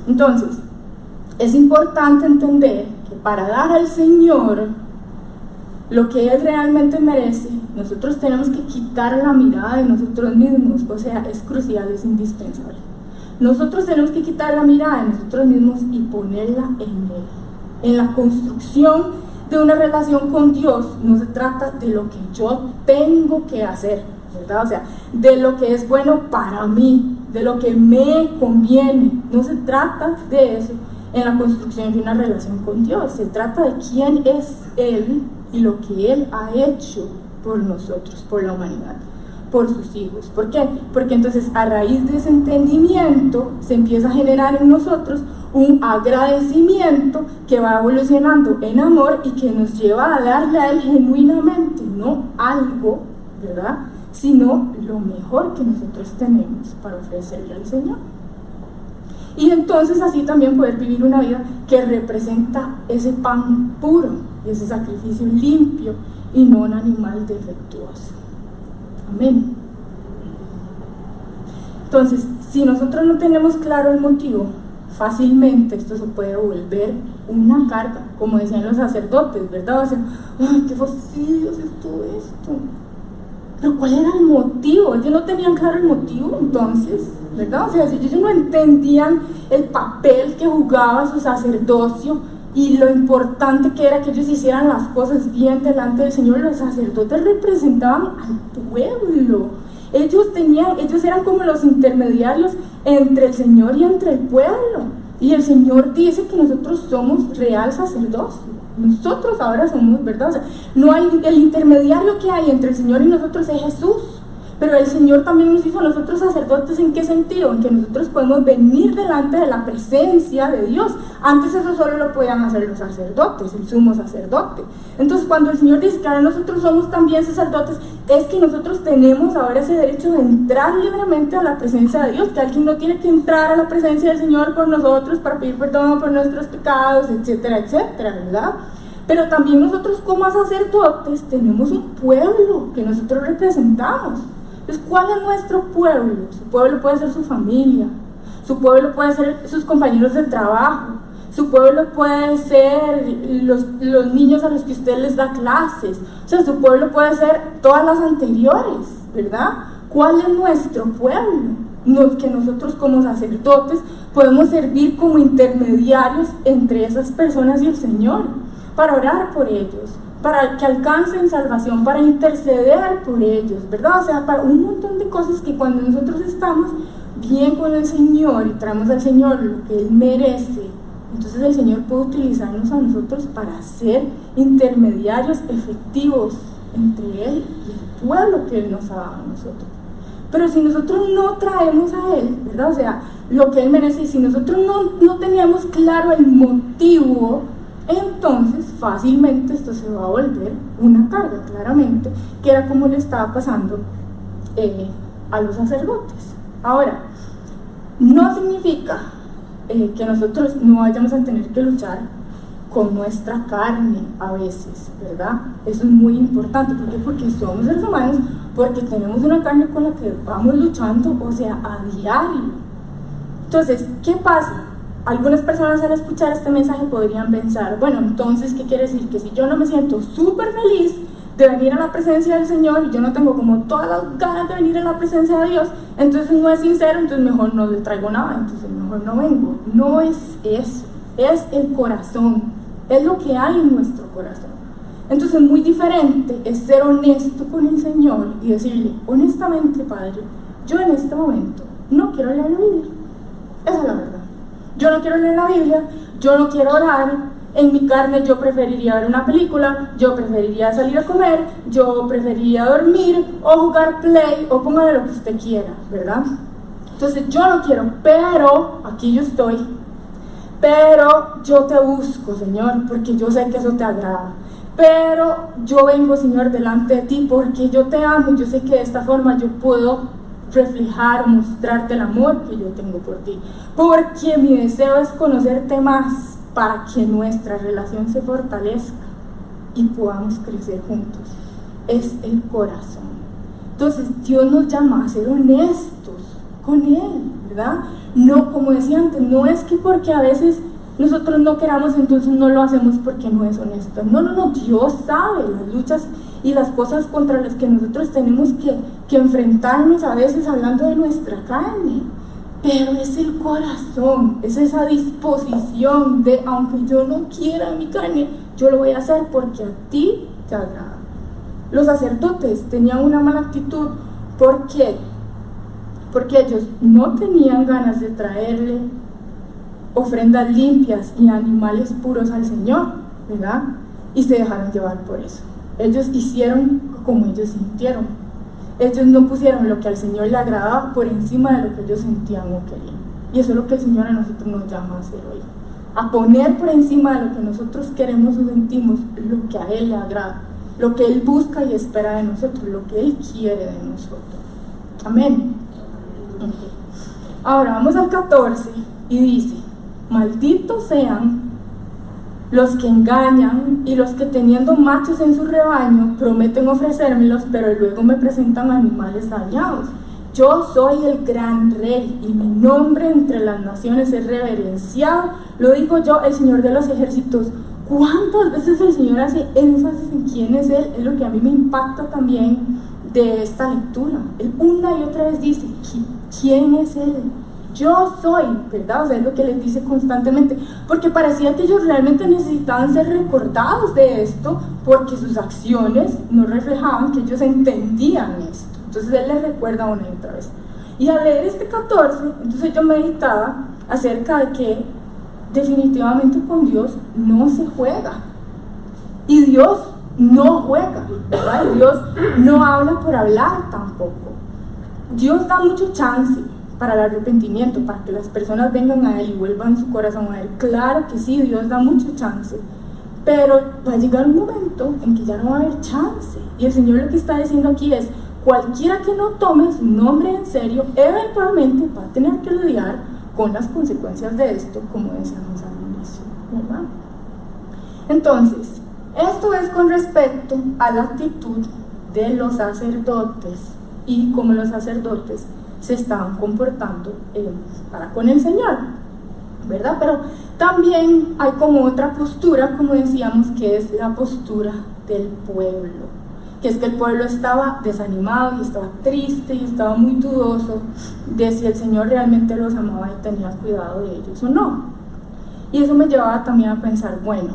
Entonces, es importante entender que para dar al Señor lo que Él realmente merece, nosotros tenemos que quitar la mirada de nosotros mismos, o sea, es crucial, es indispensable. Nosotros tenemos que quitar la mirada de nosotros mismos y ponerla en Él. En la construcción de una relación con Dios no se trata de lo que yo tengo que hacer, ¿verdad? O sea, de lo que es bueno para mí, de lo que me conviene. No se trata de eso en la construcción de una relación con Dios. Se trata de quién es Él y lo que Él ha hecho por nosotros, por la humanidad, por sus hijos. ¿Por qué? Porque entonces a raíz de ese entendimiento se empieza a generar en nosotros un agradecimiento que va evolucionando en amor y que nos lleva a darle a Él genuinamente, no algo, ¿verdad?, sino lo mejor que nosotros tenemos para ofrecerle al Señor. Y entonces así también poder vivir una vida que representa ese pan puro, ese sacrificio limpio y no un animal defectuoso. Amén. Entonces, si nosotros no tenemos claro el motivo, fácilmente esto se puede volver una carga, como decían los sacerdotes, ¿verdad? O sea, ¡ay, qué fastidio hacer todo esto! Pero ¿cuál era el motivo? Ellos no tenían claro el motivo entonces, ¿verdad? O sea, si ellos no entendían el papel que jugaba su sacerdocio y lo importante que era que ellos hicieran las cosas bien delante del Señor, los sacerdotes representaban al pueblo. Ellos eran como los intermediarios entre el Señor y entre el pueblo. Y el Señor dice que nosotros somos real sacerdocio. Nosotros ahora somos, ¿verdad? O sea, no hay, el intermediario que hay entre el Señor y nosotros es Jesús. Pero el Señor también nos hizo a nosotros sacerdotes. ¿En qué sentido? En que nosotros podemos venir delante de la presencia de Dios. Antes eso solo lo podían hacer los sacerdotes, el sumo sacerdote. Entonces cuando el Señor dice que ahora nosotros somos también sacerdotes, es que nosotros tenemos ahora ese derecho de entrar libremente a la presencia de Dios, que alguien no tiene que entrar a la presencia del Señor por nosotros para pedir perdón por nuestros pecados, etcétera, etcétera, ¿verdad? Pero también nosotros como sacerdotes tenemos un pueblo que nosotros representamos. Entonces, ¿cuál es nuestro pueblo? Su pueblo puede ser su familia, su pueblo puede ser sus compañeros de trabajo, su pueblo puede ser los niños a los que usted les da clases, o sea, su pueblo puede ser todas las anteriores, ¿verdad? ¿Cuál es nuestro pueblo? Que nosotros como sacerdotes podemos servir como intermediarios entre esas personas y el Señor, para orar por ellos, para que alcancen salvación, para interceder por ellos, ¿verdad? O sea, para un montón de cosas que cuando nosotros estamos bien con el Señor y traemos al Señor lo que Él merece, entonces el Señor puede utilizarnos a nosotros para ser intermediarios efectivos entre Él y el pueblo que Él nos ha dado a nosotros. Pero si nosotros no traemos a Él, ¿verdad? O sea, lo que Él merece, y si nosotros no teníamos claro el motivo, entonces fácilmente esto se va a volver una carga, claramente, que era como le estaba pasando a los sacerdotes. Ahora, no significa que nosotros no vayamos a tener que luchar con nuestra carne a veces, ¿verdad? Eso es muy importante. ¿Por qué? Porque somos seres humanos, porque tenemos una carne con la que vamos luchando, o sea, a diario. Entonces, ¿qué pasa? Algunas personas al escuchar este mensaje podrían pensar, bueno, entonces, ¿qué quiere decir? Que si yo no me siento súper feliz de venir a la presencia del Señor y yo no tengo como todas las ganas de venir a la presencia de Dios, entonces no es sincero, entonces mejor no le traigo nada, entonces mejor no vengo. No es eso, es el corazón, es lo que hay en nuestro corazón. Entonces muy diferente es ser honesto con el Señor y decirle, honestamente, Padre, yo en este momento no quiero leer la Biblia. Esa es la verdad. Yo no quiero leer la Biblia, yo no quiero orar, en mi carne yo preferiría ver una película, yo preferiría salir a comer, yo preferiría dormir o jugar play o póngale lo que usted quiera, ¿verdad? Entonces yo no quiero, pero aquí yo estoy, pero yo te busco, Señor, porque yo sé que eso te agrada. Pero yo vengo, Señor, delante de ti porque yo te amo y yo sé que de esta forma yo puedo reflejar o mostrarte el amor que yo tengo por ti, porque mi deseo es conocerte más para que nuestra relación se fortalezca y podamos crecer juntos. Es el corazón. Entonces Dios nos llama a ser honestos con Él, ¿verdad? No, como decía antes, no es que porque a veces nosotros no queramos, entonces no lo hacemos porque no es honesto. No, Dios sabe las luchas y las cosas contra las que nosotros tenemos que enfrentarnos a veces hablando de nuestra carne, pero es el corazón, es esa disposición de, aunque yo no quiera mi carne, yo lo voy a hacer porque a ti te agrada. Los sacerdotes tenían una mala actitud. ¿Por qué? Porque ellos no tenían ganas de traerle ofrendas limpias y animales puros al Señor, ¿verdad? Y se dejaron llevar por eso. Ellos hicieron como ellos sintieron. Ellos no pusieron lo que al Señor le agradaba por encima de lo que ellos sentían o querían. Y eso es lo que el Señor a nosotros nos llama a hacer hoy. A poner por encima de lo que nosotros queremos o sentimos lo que a Él le agrada, lo que Él busca y espera de nosotros, lo que Él quiere de nosotros. Amén. Okay. Ahora vamos al 14 y dice: malditos sean los que engañan y los que teniendo machos en su rebaño prometen ofrecérmelos, pero luego me presentan animales dañados. Yo soy el gran rey y mi nombre entre las naciones es reverenciado. Lo digo yo, el Señor de los ejércitos. ¿Cuántas veces el Señor hace énfasis en quién es Él? Es lo que a mí me impacta también de esta lectura. Él una y otra vez dice, ¿quién es Él? Yo soy, ¿verdad? O sea, es lo que les dice constantemente, porque parecía que ellos realmente necesitaban ser recordados de esto, porque sus acciones no reflejaban que ellos entendían esto. Entonces Él les recuerda una y otra vez. Y al leer este 14, entonces yo meditaba acerca de que definitivamente con Dios no se juega. Y Dios no juega, ¿verdad? Y Dios no habla por hablar tampoco. Dios da mucho chance para el arrepentimiento, para que las personas vengan a Él y vuelvan su corazón a Él. Claro que sí, Dios da mucho chance, pero va a llegar un momento en que ya no va a haber chance. Y el Señor lo que está diciendo aquí es, cualquiera que no tome su nombre en serio, eventualmente va a tener que lidiar con las consecuencias de esto, como decíamos al inicio, ¿verdad? Entonces, esto es con respecto a la actitud de los sacerdotes y cómo los sacerdotes se estaban comportando para con el Señor, ¿verdad? Pero también hay como otra postura, como decíamos, que es la postura del pueblo, que es que el pueblo estaba desanimado y estaba triste y estaba muy dudoso de si el Señor realmente los amaba y tenía cuidado de ellos o no. Y eso me llevaba también a pensar, bueno,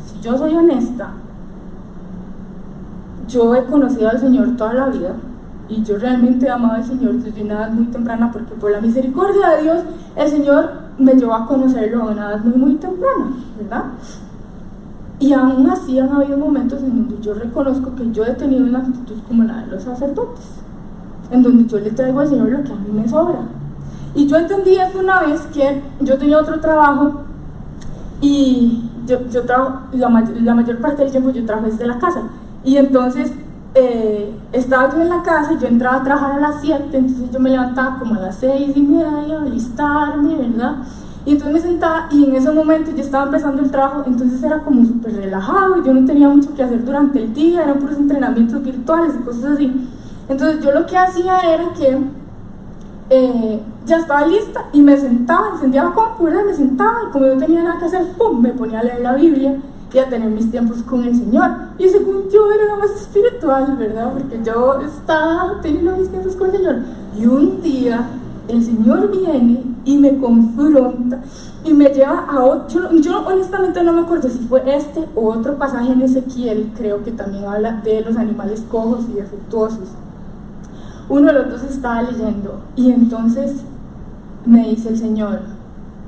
si yo soy honesta, yo he conocido al Señor toda la vida, y yo realmente he amado al Señor desde una edad muy temprana, porque por la misericordia de Dios el Señor me llevó a conocerlo a una edad muy temprana, ¿verdad? Y aún así han habido momentos en donde yo reconozco que yo he tenido una actitud como la de los sacerdotes, en donde yo le traigo al Señor lo que a mí me sobra. Y yo entendí esto una vez, que yo tenía otro trabajo y yo trabajo, la mayor parte del tiempo yo trabajo desde la casa, y entonces estaba yo en la casa, yo entraba a trabajar a las 7, entonces yo me levantaba como a las 6:30 a alistarme, ¿verdad? Y entonces me sentaba, y en ese momento yo estaba empezando el trabajo, entonces era como súper relajado, yo no tenía mucho que hacer durante el día, eran puros entrenamientos virtuales y cosas así. Entonces yo lo que hacía era que ya estaba lista y me sentaba, encendía la computadora y me sentaba, y como no tenía nada que hacer, ¡pum!, me ponía a leer la Biblia y a tener mis tiempos con el Señor. Y según yo era la más espiritual, ¿verdad? Porque yo estaba teniendo mis tiempos con el Señor. Y un día el Señor viene y me confronta y me lleva a otro. Yo honestamente no me acuerdo si fue este o otro pasaje en Ezequiel, creo que también habla de los animales cojos y defectuosos. Uno de los dos estaba leyendo y entonces me dice el Señor,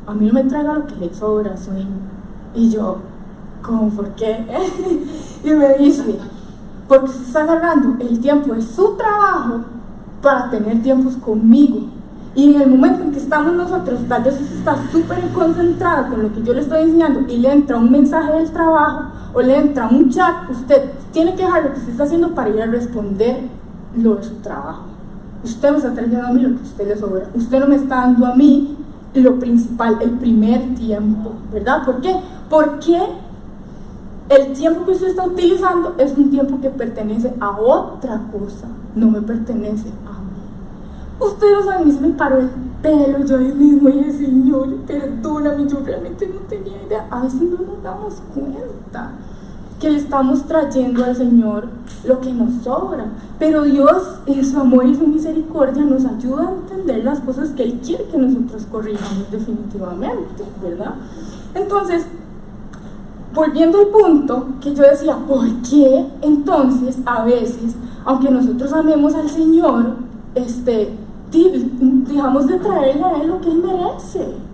a mí no me traiga lo que le sobra, swing. Y yo, ¿cómo? ¿Por qué? Y me dice, porque se está agarrando el tiempo de su trabajo para tener tiempos conmigo. Y en el momento en que estamos nosotros, tal vez usted está súper concentrado con lo que yo le estoy enseñando y le entra un mensaje del trabajo o le entra un chat, usted tiene que dejar lo que usted está haciendo para ir a responder lo de su trabajo. Usted me está trayendo a mí lo que a usted le sobra. Usted no me está dando a mí lo principal, el primer tiempo, ¿verdad? ¿Por qué? Porque el tiempo que usted está utilizando es un tiempo que pertenece a otra cosa, no me pertenece a mí. Ustedes saben, a mí se me paró el pelo, yo ahí mismo dije, Señor, perdóname, yo realmente no tenía idea. A veces no nos damos cuenta. que le estamos trayendo al Señor lo que nos sobra. Pero Dios, en su amor y su misericordia, nos ayuda a entender las cosas que Él quiere que nosotros corrijamos definitivamente, ¿verdad? Entonces, volviendo al punto que yo decía, ¿por qué entonces a veces, aunque nosotros amemos al Señor, dejamos de traerle a Él lo que Él merece?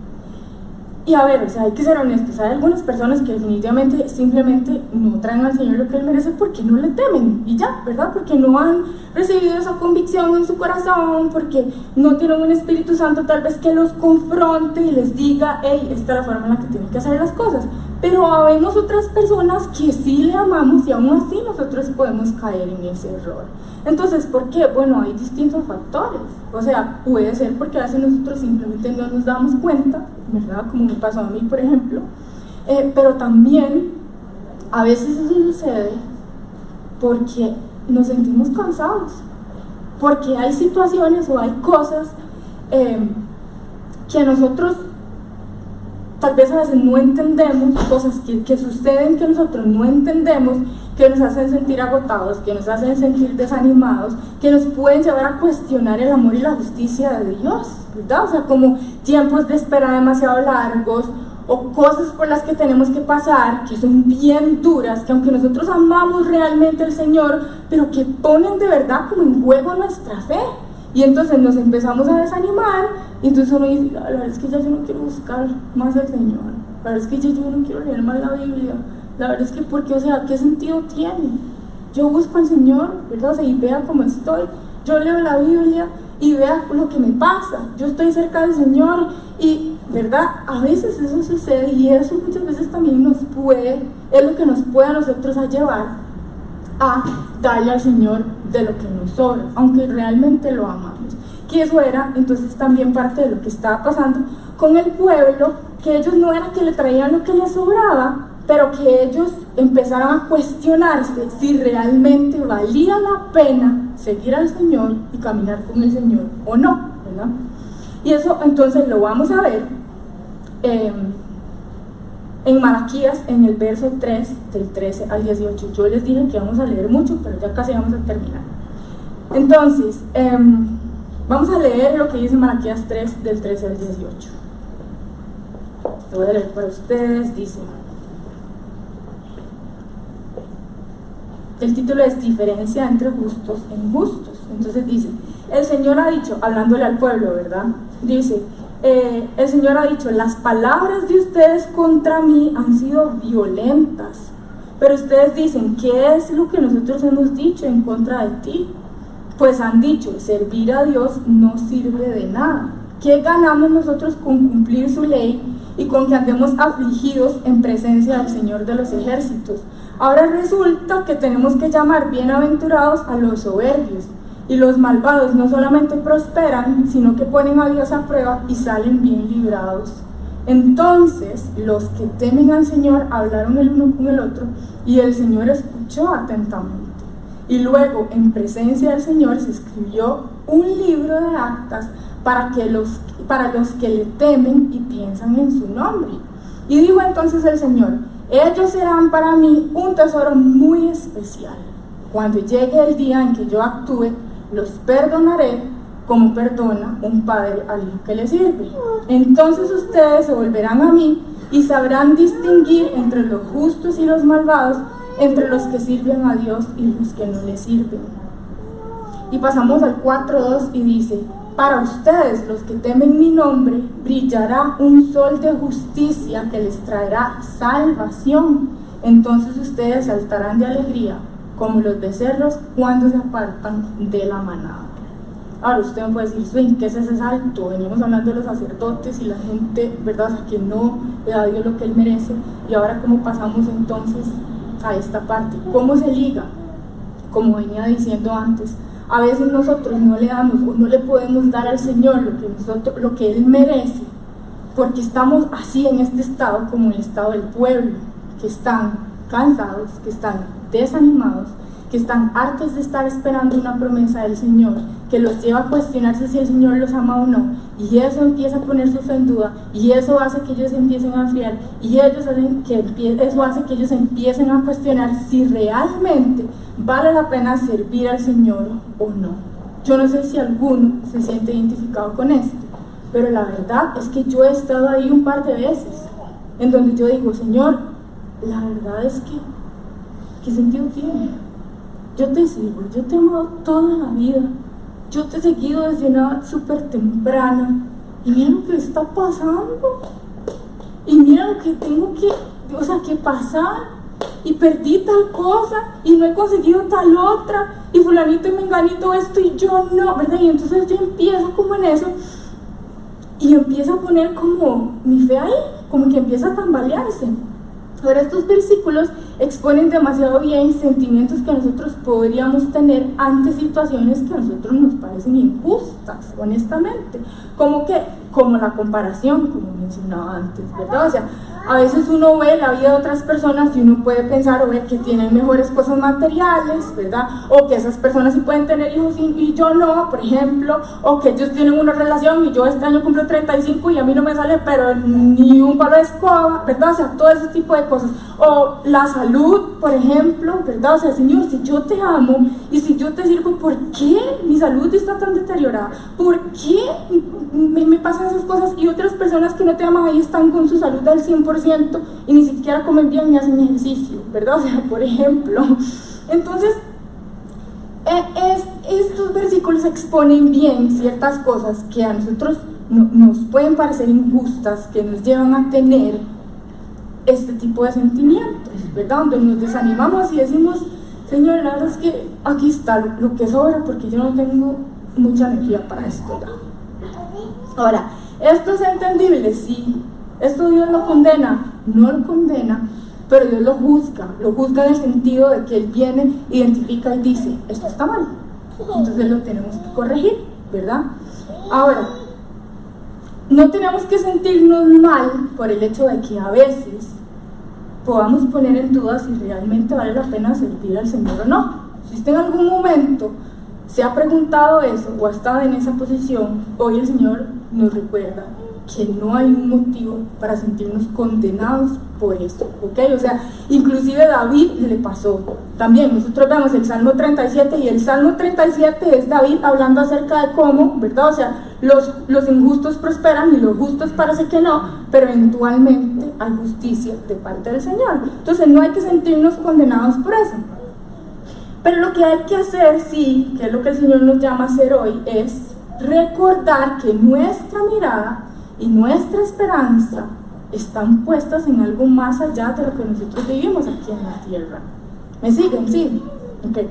Y a ver, o sea, hay que ser honestos. Hay algunas personas que definitivamente simplemente no traen al Señor lo que Él merece porque no le temen, y ya, ¿verdad? Porque no han recibido esa convicción en su corazón, porque no tienen un Espíritu Santo tal vez que los confronte y les diga, hey, esta es la forma en la que tienen que hacer las cosas. Pero habemos otras personas que sí le amamos y aún así nosotros podemos caer en ese error. Entonces, ¿por qué? Bueno, hay distintos factores. O sea, puede ser porque a veces nosotros simplemente no nos damos cuenta, ¿verdad? Como me pasó a mí, por ejemplo. Pero también a veces eso sucede porque nos sentimos cansados. Porque hay situaciones o hay cosas que nosotros tal vez a veces no entendemos, cosas que suceden que nosotros no entendemos, que nos hacen sentir agotados, que nos hacen sentir desanimados, que nos pueden llevar a cuestionar el amor y la justicia de Dios, ¿verdad? O sea, como tiempos de espera demasiado largos, o cosas por las que tenemos que pasar, que son bien duras, que aunque nosotros amamos realmente al Señor, pero que ponen de verdad como en juego nuestra fe. Y entonces nos empezamos a desanimar, y entonces uno dice, la verdad es que ya yo no quiero buscar más al Señor, la verdad es que ya yo no quiero leer más la Biblia, la verdad es que, porque, o sea, ¿qué sentido tiene? Yo busco al Señor, ¿verdad? O sea, y vea cómo estoy, yo leo la Biblia y vea lo que me pasa, yo estoy cerca del Señor, y, ¿verdad? A veces eso sucede, y eso muchas veces también es lo que nos puede a nosotros a llevar a darle al Señor de lo que nos sobra, aunque realmente lo amamos. Que eso era entonces también parte de lo que estaba pasando con el pueblo, que ellos no era que le traían lo que les sobraba, pero que ellos empezaron a cuestionarse si realmente valía la pena seguir al Señor y caminar con el Señor o no, ¿verdad? Y eso entonces lo vamos a ver en Malaquías, en el verso 3, del 13 al 18. Yo les dije que vamos a leer mucho, pero ya casi vamos a terminar. Entonces, vamos a leer lo que dice Malaquías 3, del 13 al 18. Lo voy a leer para ustedes. Dice, el título es Diferencia entre justos e injustos. Entonces dice, el Señor ha dicho, hablándole al pueblo, ¿verdad? Dice, el Señor ha dicho, las palabras de ustedes contra mí han sido violentas, pero ustedes dicen, ¿qué es lo que nosotros hemos dicho en contra de ti? Pues han dicho, servir a Dios no sirve de nada. ¿Qué ganamos nosotros con cumplir su ley y con que andemos afligidos en presencia del Señor de los ejércitos? Ahora resulta que tenemos que llamar bienaventurados a los soberbios. Y los malvados no solamente prosperan, sino que ponen a Dios a prueba y salen bien librados. Entonces los que temen al Señor hablaron el uno con el otro, y el Señor escuchó atentamente. Y luego, en presencia del Señor, se escribió un libro de actas para los que le temen y piensan en su nombre. Y dijo entonces el Señor, ellos serán para mí un tesoro muy especial. Cuando llegue el día en que yo actúe, los perdonaré como perdona un padre al hijo que le sirve. Entonces ustedes se volverán a mí y sabrán distinguir entre los justos y los malvados, entre los que sirven a Dios y los que no le sirven. Y pasamos al 4:2 y dice, para ustedes, los que temen mi nombre, brillará un sol de justicia que les traerá salvación. Entonces ustedes saltarán de alegría como los becerros cuando se apartan de la manada. Ahora usted me puede decir, ¿qué es ese salto? Venimos hablando de los sacerdotes y la gente, ¿verdad? O sea, que no le da a Dios lo que Él merece. Y ahora, ¿cómo pasamos entonces a esta parte? ¿Cómo se liga? Como venía diciendo antes, a veces nosotros no le damos o no le podemos dar al Señor lo que Él merece, porque estamos así en este estado como el estado del pueblo, que están cansados, que están desanimados, que están hartos de estar esperando una promesa del Señor, que los lleva a cuestionarse si el Señor los ama o no, y eso empieza a poner su fe en duda, y eso hace que ellos empiecen a enfriar, y eso hace que ellos empiecen a cuestionar si realmente vale la pena servir al Señor o no. Yo no sé si alguno se siente identificado con esto, pero la verdad es que yo he estado ahí un par de veces, en donde yo digo, Señor, la verdad es que, ¿qué sentido tiene? Yo te sirvo, yo te he amado toda la vida, yo te he seguido desde una edad súper temprana, y mira lo que está pasando, y mira lo que tengo que pasar, y perdí tal cosa, y no he conseguido tal otra, y fulanito y menganito esto, y yo no, ¿verdad? Y entonces yo empiezo como en eso, y empiezo a poner como mi fe ahí, como que empieza a tambalearse. Ahora, estos versículos exponen demasiado bien sentimientos que nosotros podríamos tener ante situaciones que a nosotros nos parecen injustas, honestamente, como la comparación, como mencionaba antes, ¿verdad? O sea, a veces uno ve la vida de otras personas y uno puede pensar o ver que tienen mejores cosas materiales, ¿verdad? O que esas personas sí pueden tener hijos y yo no, por ejemplo, o que ellos tienen una relación y yo este año cumplo 35 y a mí no me sale pero ni un palo de escoba, ¿verdad? O sea, todo ese tipo de cosas. O la salud, por ejemplo, ¿verdad? O sea, Señor, si yo te amo y si yo te sirvo, ¿por qué mi salud está tan deteriorada? ¿Por qué me pasan esas cosas? Y otras personas que no te aman ahí están con su salud al 100% y ni siquiera comen bien ni hacen ejercicio, ¿verdad? O sea, por ejemplo. Entonces, estos versículos exponen bien ciertas cosas que a nosotros nos pueden parecer injustas, que nos llevan a tener este tipo de sentimientos, ¿verdad? Donde nos desanimamos y decimos, Señor, la verdad es que aquí está lo que sobra porque yo no tengo mucha energía para esto ya. Ahora, ¿esto es entendible? Sí. ¿Esto Dios lo condena? No lo condena, pero Dios lo juzga en el sentido de que Él viene, identifica y dice, esto está mal, entonces lo tenemos que corregir, ¿verdad? Ahora, no tenemos que sentirnos mal por el hecho de que a veces podamos poner en duda si realmente vale la pena servir al Señor o no. Si usted en algún momento se ha preguntado eso o ha estado en esa posición, hoy el Señor nos recuerda que no hay un motivo para sentirnos condenados por eso, ¿ok? O sea, inclusive David le pasó. También nosotros vemos el Salmo 37 y el Salmo 37 es David hablando acerca de cómo, ¿verdad? O sea, los injustos prosperan y los justos parece que no, pero eventualmente hay justicia de parte del Señor. Entonces no hay que sentirnos condenados por eso. Pero lo que hay que hacer, sí, que es lo que el Señor nos llama a hacer hoy, es recordar que nuestra mirada y nuestra esperanza están puestas en algo más allá de lo que nosotros vivimos aquí en la tierra. ¿Me siguen? Sí. Okay.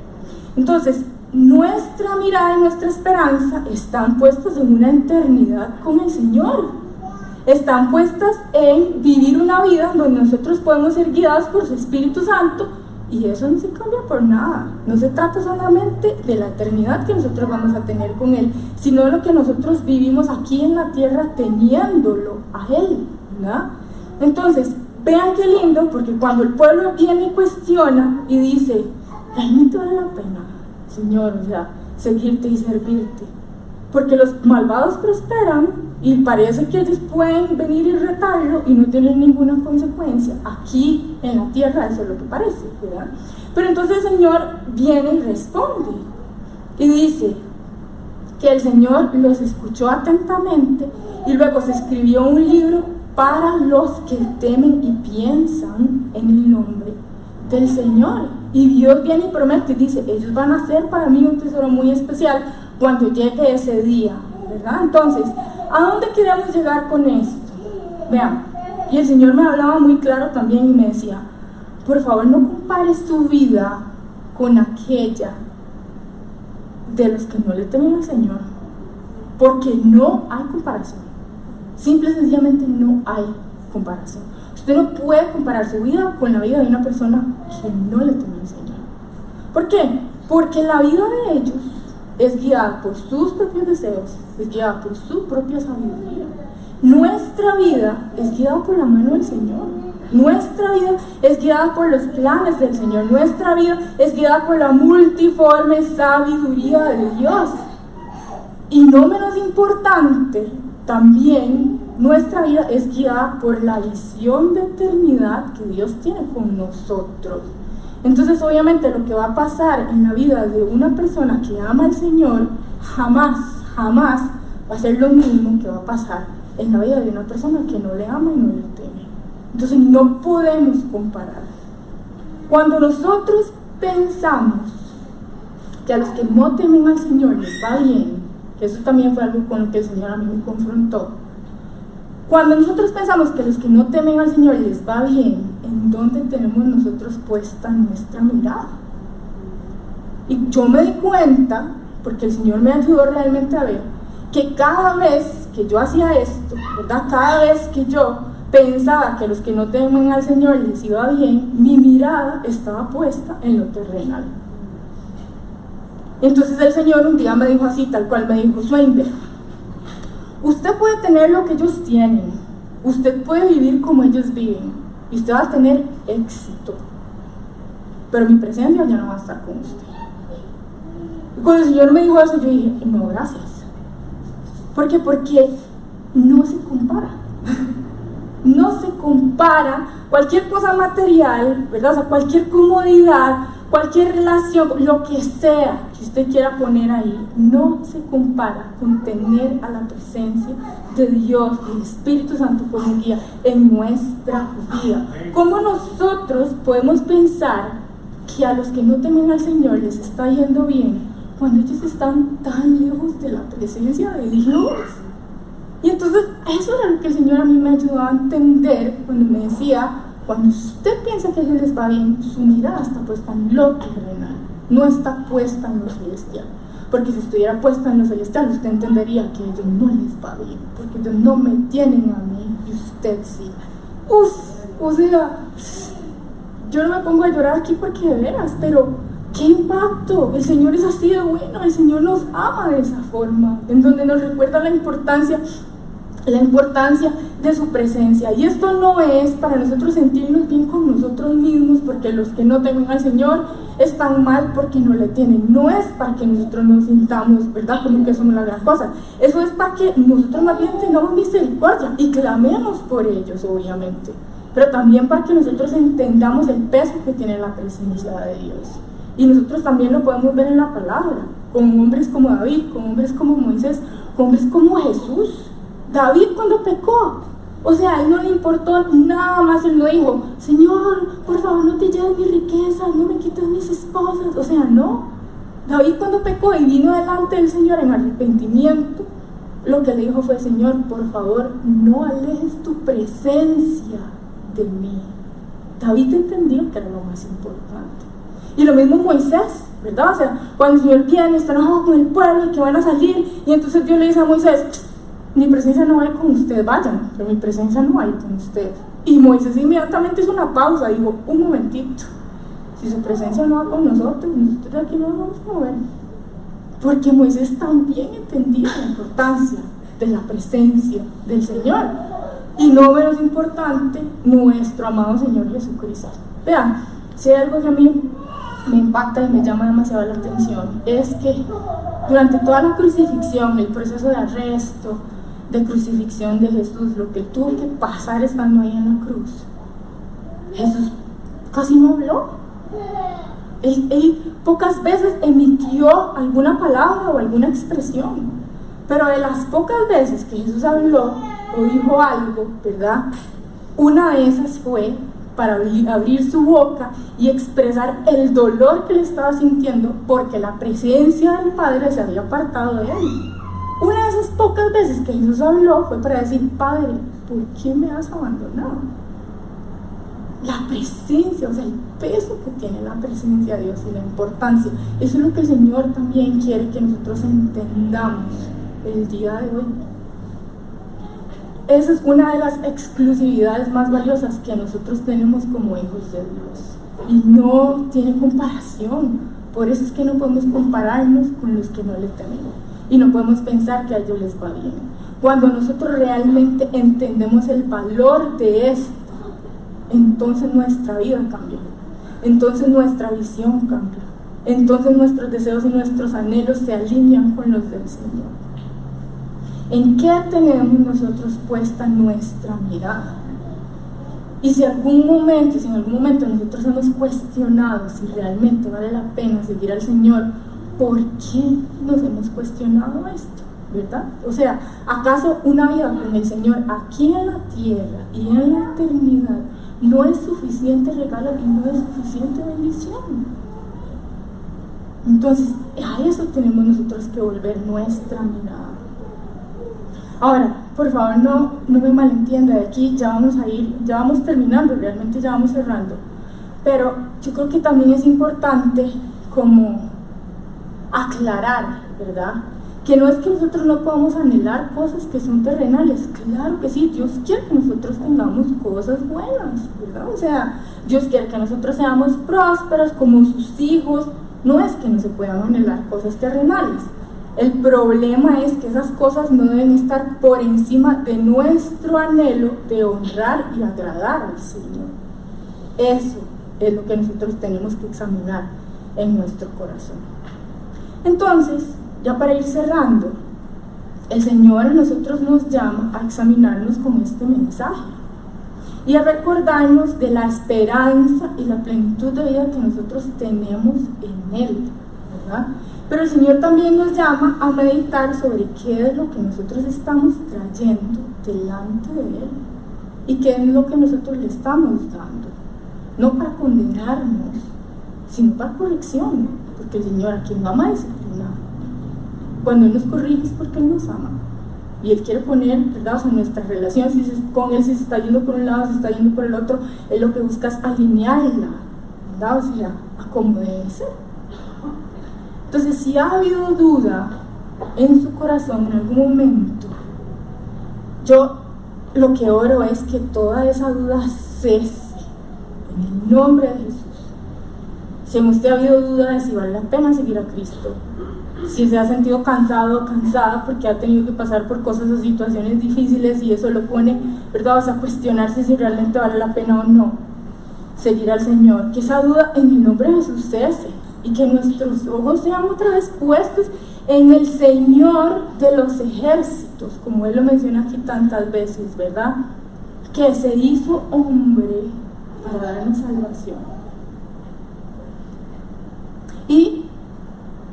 Entonces, nuestra mirada y nuestra esperanza están puestas en una eternidad con el Señor. Están puestas en vivir una vida donde nosotros podemos ser guiados por su Espíritu Santo. Y eso no se cambia por nada. No se trata solamente de la eternidad que nosotros vamos a tener con Él, sino de lo que nosotros vivimos aquí en la tierra teniéndolo a Él, ¿verdad? Entonces, vean qué lindo, porque cuando el pueblo viene y cuestiona y dice, realmente vale la pena, Señor, o sea, seguirte y servirte, porque los malvados prosperan y parece que ellos pueden venir y retarlo y no tener ninguna consecuencia. Aquí en la tierra eso es lo que parece, ¿verdad? Pero entonces el Señor viene y responde y dice que el Señor los escuchó atentamente y luego se escribió un libro para los que temen y piensan en el nombre del Señor. Y Dios viene y promete y dice, ellos van a ser para mí un tesoro muy especial cuando llegue ese día, ¿verdad? Entonces, ¿a dónde queremos llegar con esto? Vean, y el Señor me hablaba muy claro también y me decía, por favor no compares tu vida con aquella de los que no le temen al Señor, porque no hay comparación. Simple y sencillamente no hay comparación. Usted no puede comparar su vida con la vida de una persona que no le teme al Señor. ¿Por qué? Porque la vida de ellos es guiada por sus propios deseos, es guiada por su propia sabiduría. Nuestra vida es guiada por la mano del Señor. Nuestra vida es guiada por los planes del Señor. Nuestra vida es guiada por la multiforme sabiduría de Dios. Y no menos importante, también nuestra vida es guiada por la visión de eternidad que Dios tiene con nosotros. Entonces, obviamente, lo que va a pasar en la vida de una persona que ama al Señor, jamás va a ser lo mismo que va a pasar en la vida de una persona que no le ama y no le teme. Entonces, no podemos comparar. Cuando nosotros pensamos que a los que no temen al Señor les va bien, que eso también fue algo con lo que el Señor a mí me confrontó. Cuando nosotros pensamos que a los que no temen al Señor les va bien, ¿en dónde tenemos nosotros puesta nuestra mirada? Y yo me di cuenta, porque el Señor me ayudó realmente a ver, que cada vez que yo hacía esto, ¿verdad? Cada vez que yo pensaba que a los que no temen al Señor les iba bien, mi mirada estaba puesta en lo terrenal. Entonces el Señor un día me dijo así, tal cual me dijo: Swainberg, usted puede tener lo que ellos tienen, usted puede vivir como ellos viven, y usted va a tener éxito, pero mi presencia ya no va a estar con usted. Y cuando el Señor me dijo eso, yo dije: no, gracias. ¿Por qué? Porque no se compara. No se compara cualquier cosa material, ¿verdad? O sea, cualquier comodidad, cualquier relación, lo que sea que usted quiera poner ahí, no se compara con tener a la presencia de Dios, del Espíritu Santo como guía en nuestra vida. ¿Cómo nosotros podemos pensar que a los que no temen al Señor les está yendo bien cuando ellos están tan lejos de la presencia de Dios? Y entonces eso era lo que el Señor a mí me ayudó a entender cuando me decía: cuando usted piensa que a ellos les va bien, su mirada está puesta en lo terrenal, no está puesta en lo celestial. Porque si estuviera puesta en lo celestial, usted entendería que a ellos no les va bien, porque ellos no me tienen a mí y usted sí. O sea, yo no me pongo a llorar aquí porque de veras, pero ¡qué impacto! El Señor es así de bueno, el Señor nos ama de esa forma, en donde nos recuerda la importancia de su presencia. Y esto no es para nosotros sentirnos bien con nosotros mismos, porque los que no temen al Señor están mal porque no le tienen. No es para que nosotros nos sintamos, ¿verdad?, como que somos la gran cosa. Eso es para que nosotros más bien tengamos misericordia y clamemos por ellos, obviamente. Pero también para que nosotros entendamos el peso que tiene la presencia de Dios. Y nosotros también lo podemos ver en la palabra, con hombres como David, con hombres como Moisés, con hombres como Jesús. David cuando pecó, o sea, a él no le importó nada más, él no dijo: Señor, por favor no te lleves mi riqueza, no me quites mis esposas, o sea, no. David cuando pecó y vino delante del Señor en arrepentimiento, lo que le dijo fue: Señor, por favor no alejes tu presencia de mí. David entendió que era lo más importante. Y lo mismo Moisés, ¿verdad? O sea, cuando el Señor viene, está enojado con el pueblo y que van a salir, y entonces Dios le dice a Moisés: mi presencia no va con ustedes, vayan, pero mi presencia no va con ustedes. Y Moisés inmediatamente hizo una pausa, dijo: un momentito, si su presencia no va con nosotros de aquí no nos vamos a mover. Porque Moisés también entendía la importancia de la presencia del Señor. Y no menos importante, nuestro amado Señor Jesucristo. Vean, si hay algo que a mí me impacta y me llama demasiado la atención, es que durante toda la crucifixión, el proceso de arresto, de crucifixión de Jesús, lo que tuvo que pasar estando ahí en la cruz, Jesús casi no habló. Él pocas veces emitió alguna palabra o alguna expresión, pero de las pocas veces que Jesús habló o dijo algo, ¿verdad?, una de esas fue para abrir su boca y expresar el dolor que le estaba sintiendo porque la presencia del Padre se había apartado de él. Una de esas pocas veces que Jesús habló fue para decir: Padre, ¿por qué me has abandonado? La presencia, o sea, el peso que tiene la presencia de Dios y la importancia. Eso es lo que el Señor también quiere que nosotros entendamos el día de hoy. Esa es una de las exclusividades más valiosas que nosotros tenemos como hijos de Dios. Y no tiene comparación. Por eso es que no podemos compararnos con los que no le temen. y no podemos pensar que a ellos les va bien. Cuando nosotros realmente entendemos el valor de esto, entonces nuestra vida cambia, entonces nuestra visión cambia, entonces nuestros deseos y nuestros anhelos se alinean con los del Señor. ¿En qué tenemos nosotros puesta nuestra mirada? Y si en algún momento nosotros hemos cuestionado si realmente vale la pena seguir al Señor, ¿por qué nos hemos cuestionado esto? ¿Verdad? O sea, ¿acaso una vida con el Señor aquí en la tierra y en la eternidad no es suficiente regalo y no es suficiente bendición? Entonces, a eso tenemos nosotros que volver nuestra mirada. Ahora, por favor, no me malentienda, de aquí ya vamos terminando, realmente ya vamos cerrando. Pero yo creo que también es importante como aclarar, ¿verdad? Que no es que nosotros no podamos anhelar cosas que son terrenales. Claro que sí, Dios quiere que nosotros tengamos cosas buenas, ¿verdad? O sea, Dios quiere que nosotros seamos prósperos como sus hijos. No es que no se puedan anhelar cosas terrenales. El problema es que esas cosas no deben estar por encima de nuestro anhelo de honrar y agradar al Señor. Eso es lo que nosotros tenemos que examinar en nuestro corazón. Entonces, ya para ir cerrando, el Señor a nosotros nos llama a examinarnos con este mensaje y a recordarnos de la esperanza y la plenitud de vida que nosotros tenemos en Él, ¿verdad? Pero el Señor también nos llama a meditar sobre qué es lo que nosotros estamos trayendo delante de Él y qué es lo que nosotros le estamos dando, no para condenarnos, sino para corrección, porque el Señor a quien ama disciplina. Cuando Él nos corrige es porque Él nos ama y Él quiere poner, ¿verdad? O sea, nuestra relación con Él, si se está yendo por un lado, si se está yendo por el otro, Él lo que busca es alinearla, ¿verdad? O sea, a como debe ser. Entonces, si ha habido duda en su corazón en algún momento, yo lo que oro es que toda esa duda cese en el nombre de Jesús. Si en usted ha habido duda de si vale la pena seguir a Cristo, si se ha sentido cansado o cansada porque ha tenido que pasar por cosas o situaciones difíciles y eso lo pone, ¿verdad? O sea, a cuestionarse si realmente vale la pena o no seguir al Señor, que esa duda en el nombre de Jesús cese y que nuestros ojos sean otra vez puestos en el Señor de los ejércitos, como Él lo menciona aquí tantas veces, ¿verdad? Que se hizo hombre para darnos salvación. Y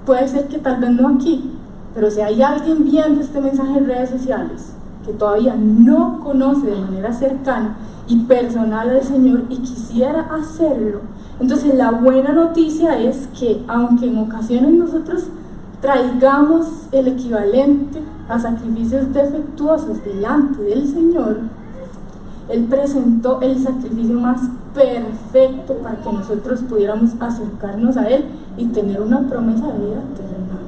puede ser que tal vez no aquí, pero si hay alguien viendo este mensaje en redes sociales que todavía no conoce de manera cercana y personal al Señor y quisiera hacerlo, entonces la buena noticia es que aunque en ocasiones nosotros traigamos el equivalente a sacrificios defectuosos delante del Señor, Él presentó el sacrificio más perfecto para que nosotros pudiéramos acercarnos a Él y tener una promesa de vida eterna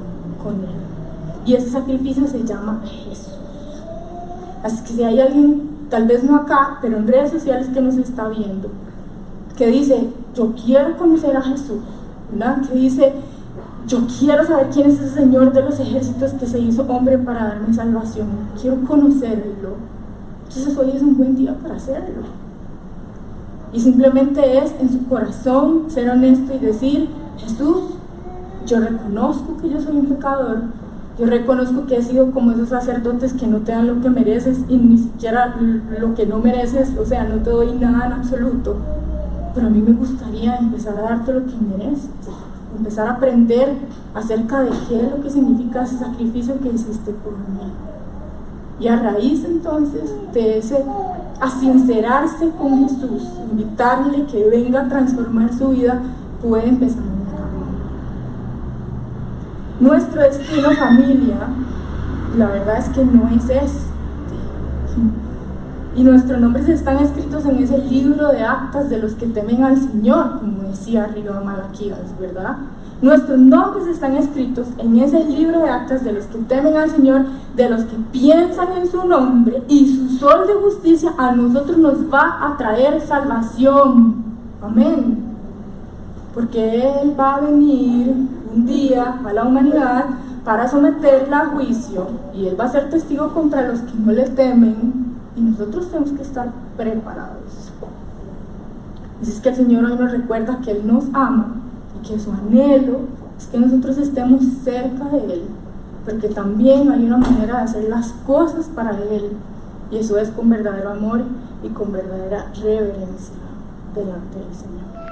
con Él. Y ese sacrificio se llama Jesús. Así que si hay alguien, tal vez no acá, pero en redes sociales que nos está viendo, que dice, yo quiero conocer a Jesús, ¿verdad? Que dice, yo quiero saber quién es ese Señor de los ejércitos que se hizo hombre para darme salvación, quiero conocerlo. Entonces hoy es un buen día para hacerlo. Y simplemente es en su corazón ser honesto y decir, Jesús, yo reconozco que yo soy un pecador, yo reconozco que he sido como esos sacerdotes que no te dan lo que mereces y ni siquiera lo que no mereces, o sea, no te doy nada en absoluto, pero a mí me gustaría empezar a darte lo que mereces, empezar a aprender acerca de qué es lo que significa ese sacrificio que hiciste por mí. Y a raíz entonces de ese a sincerarse con Jesús, invitarle que venga a transformar su vida, puede empezar un camino. Nuestro destino, familia, la verdad es que no es este. Y nuestros nombres están escritos en ese libro de actas de los que temen al Señor, como decía arriba Malaquías, ¿verdad? Nuestros nombres están escritos en ese libro de actas de los que temen al Señor, de los que piensan en su nombre, y su sol de justicia a nosotros nos va a traer salvación. Amén. Porque Él va a venir un día a la humanidad para someterla a juicio, y Él va a ser testigo contra los que no le temen, y nosotros tenemos que estar preparados. Así es que el Señor hoy nos recuerda que Él nos ama y que su anhelo es que nosotros estemos cerca de Él, porque también hay una manera de hacer las cosas para Él, y eso es con verdadero amor y con verdadera reverencia delante del Señor.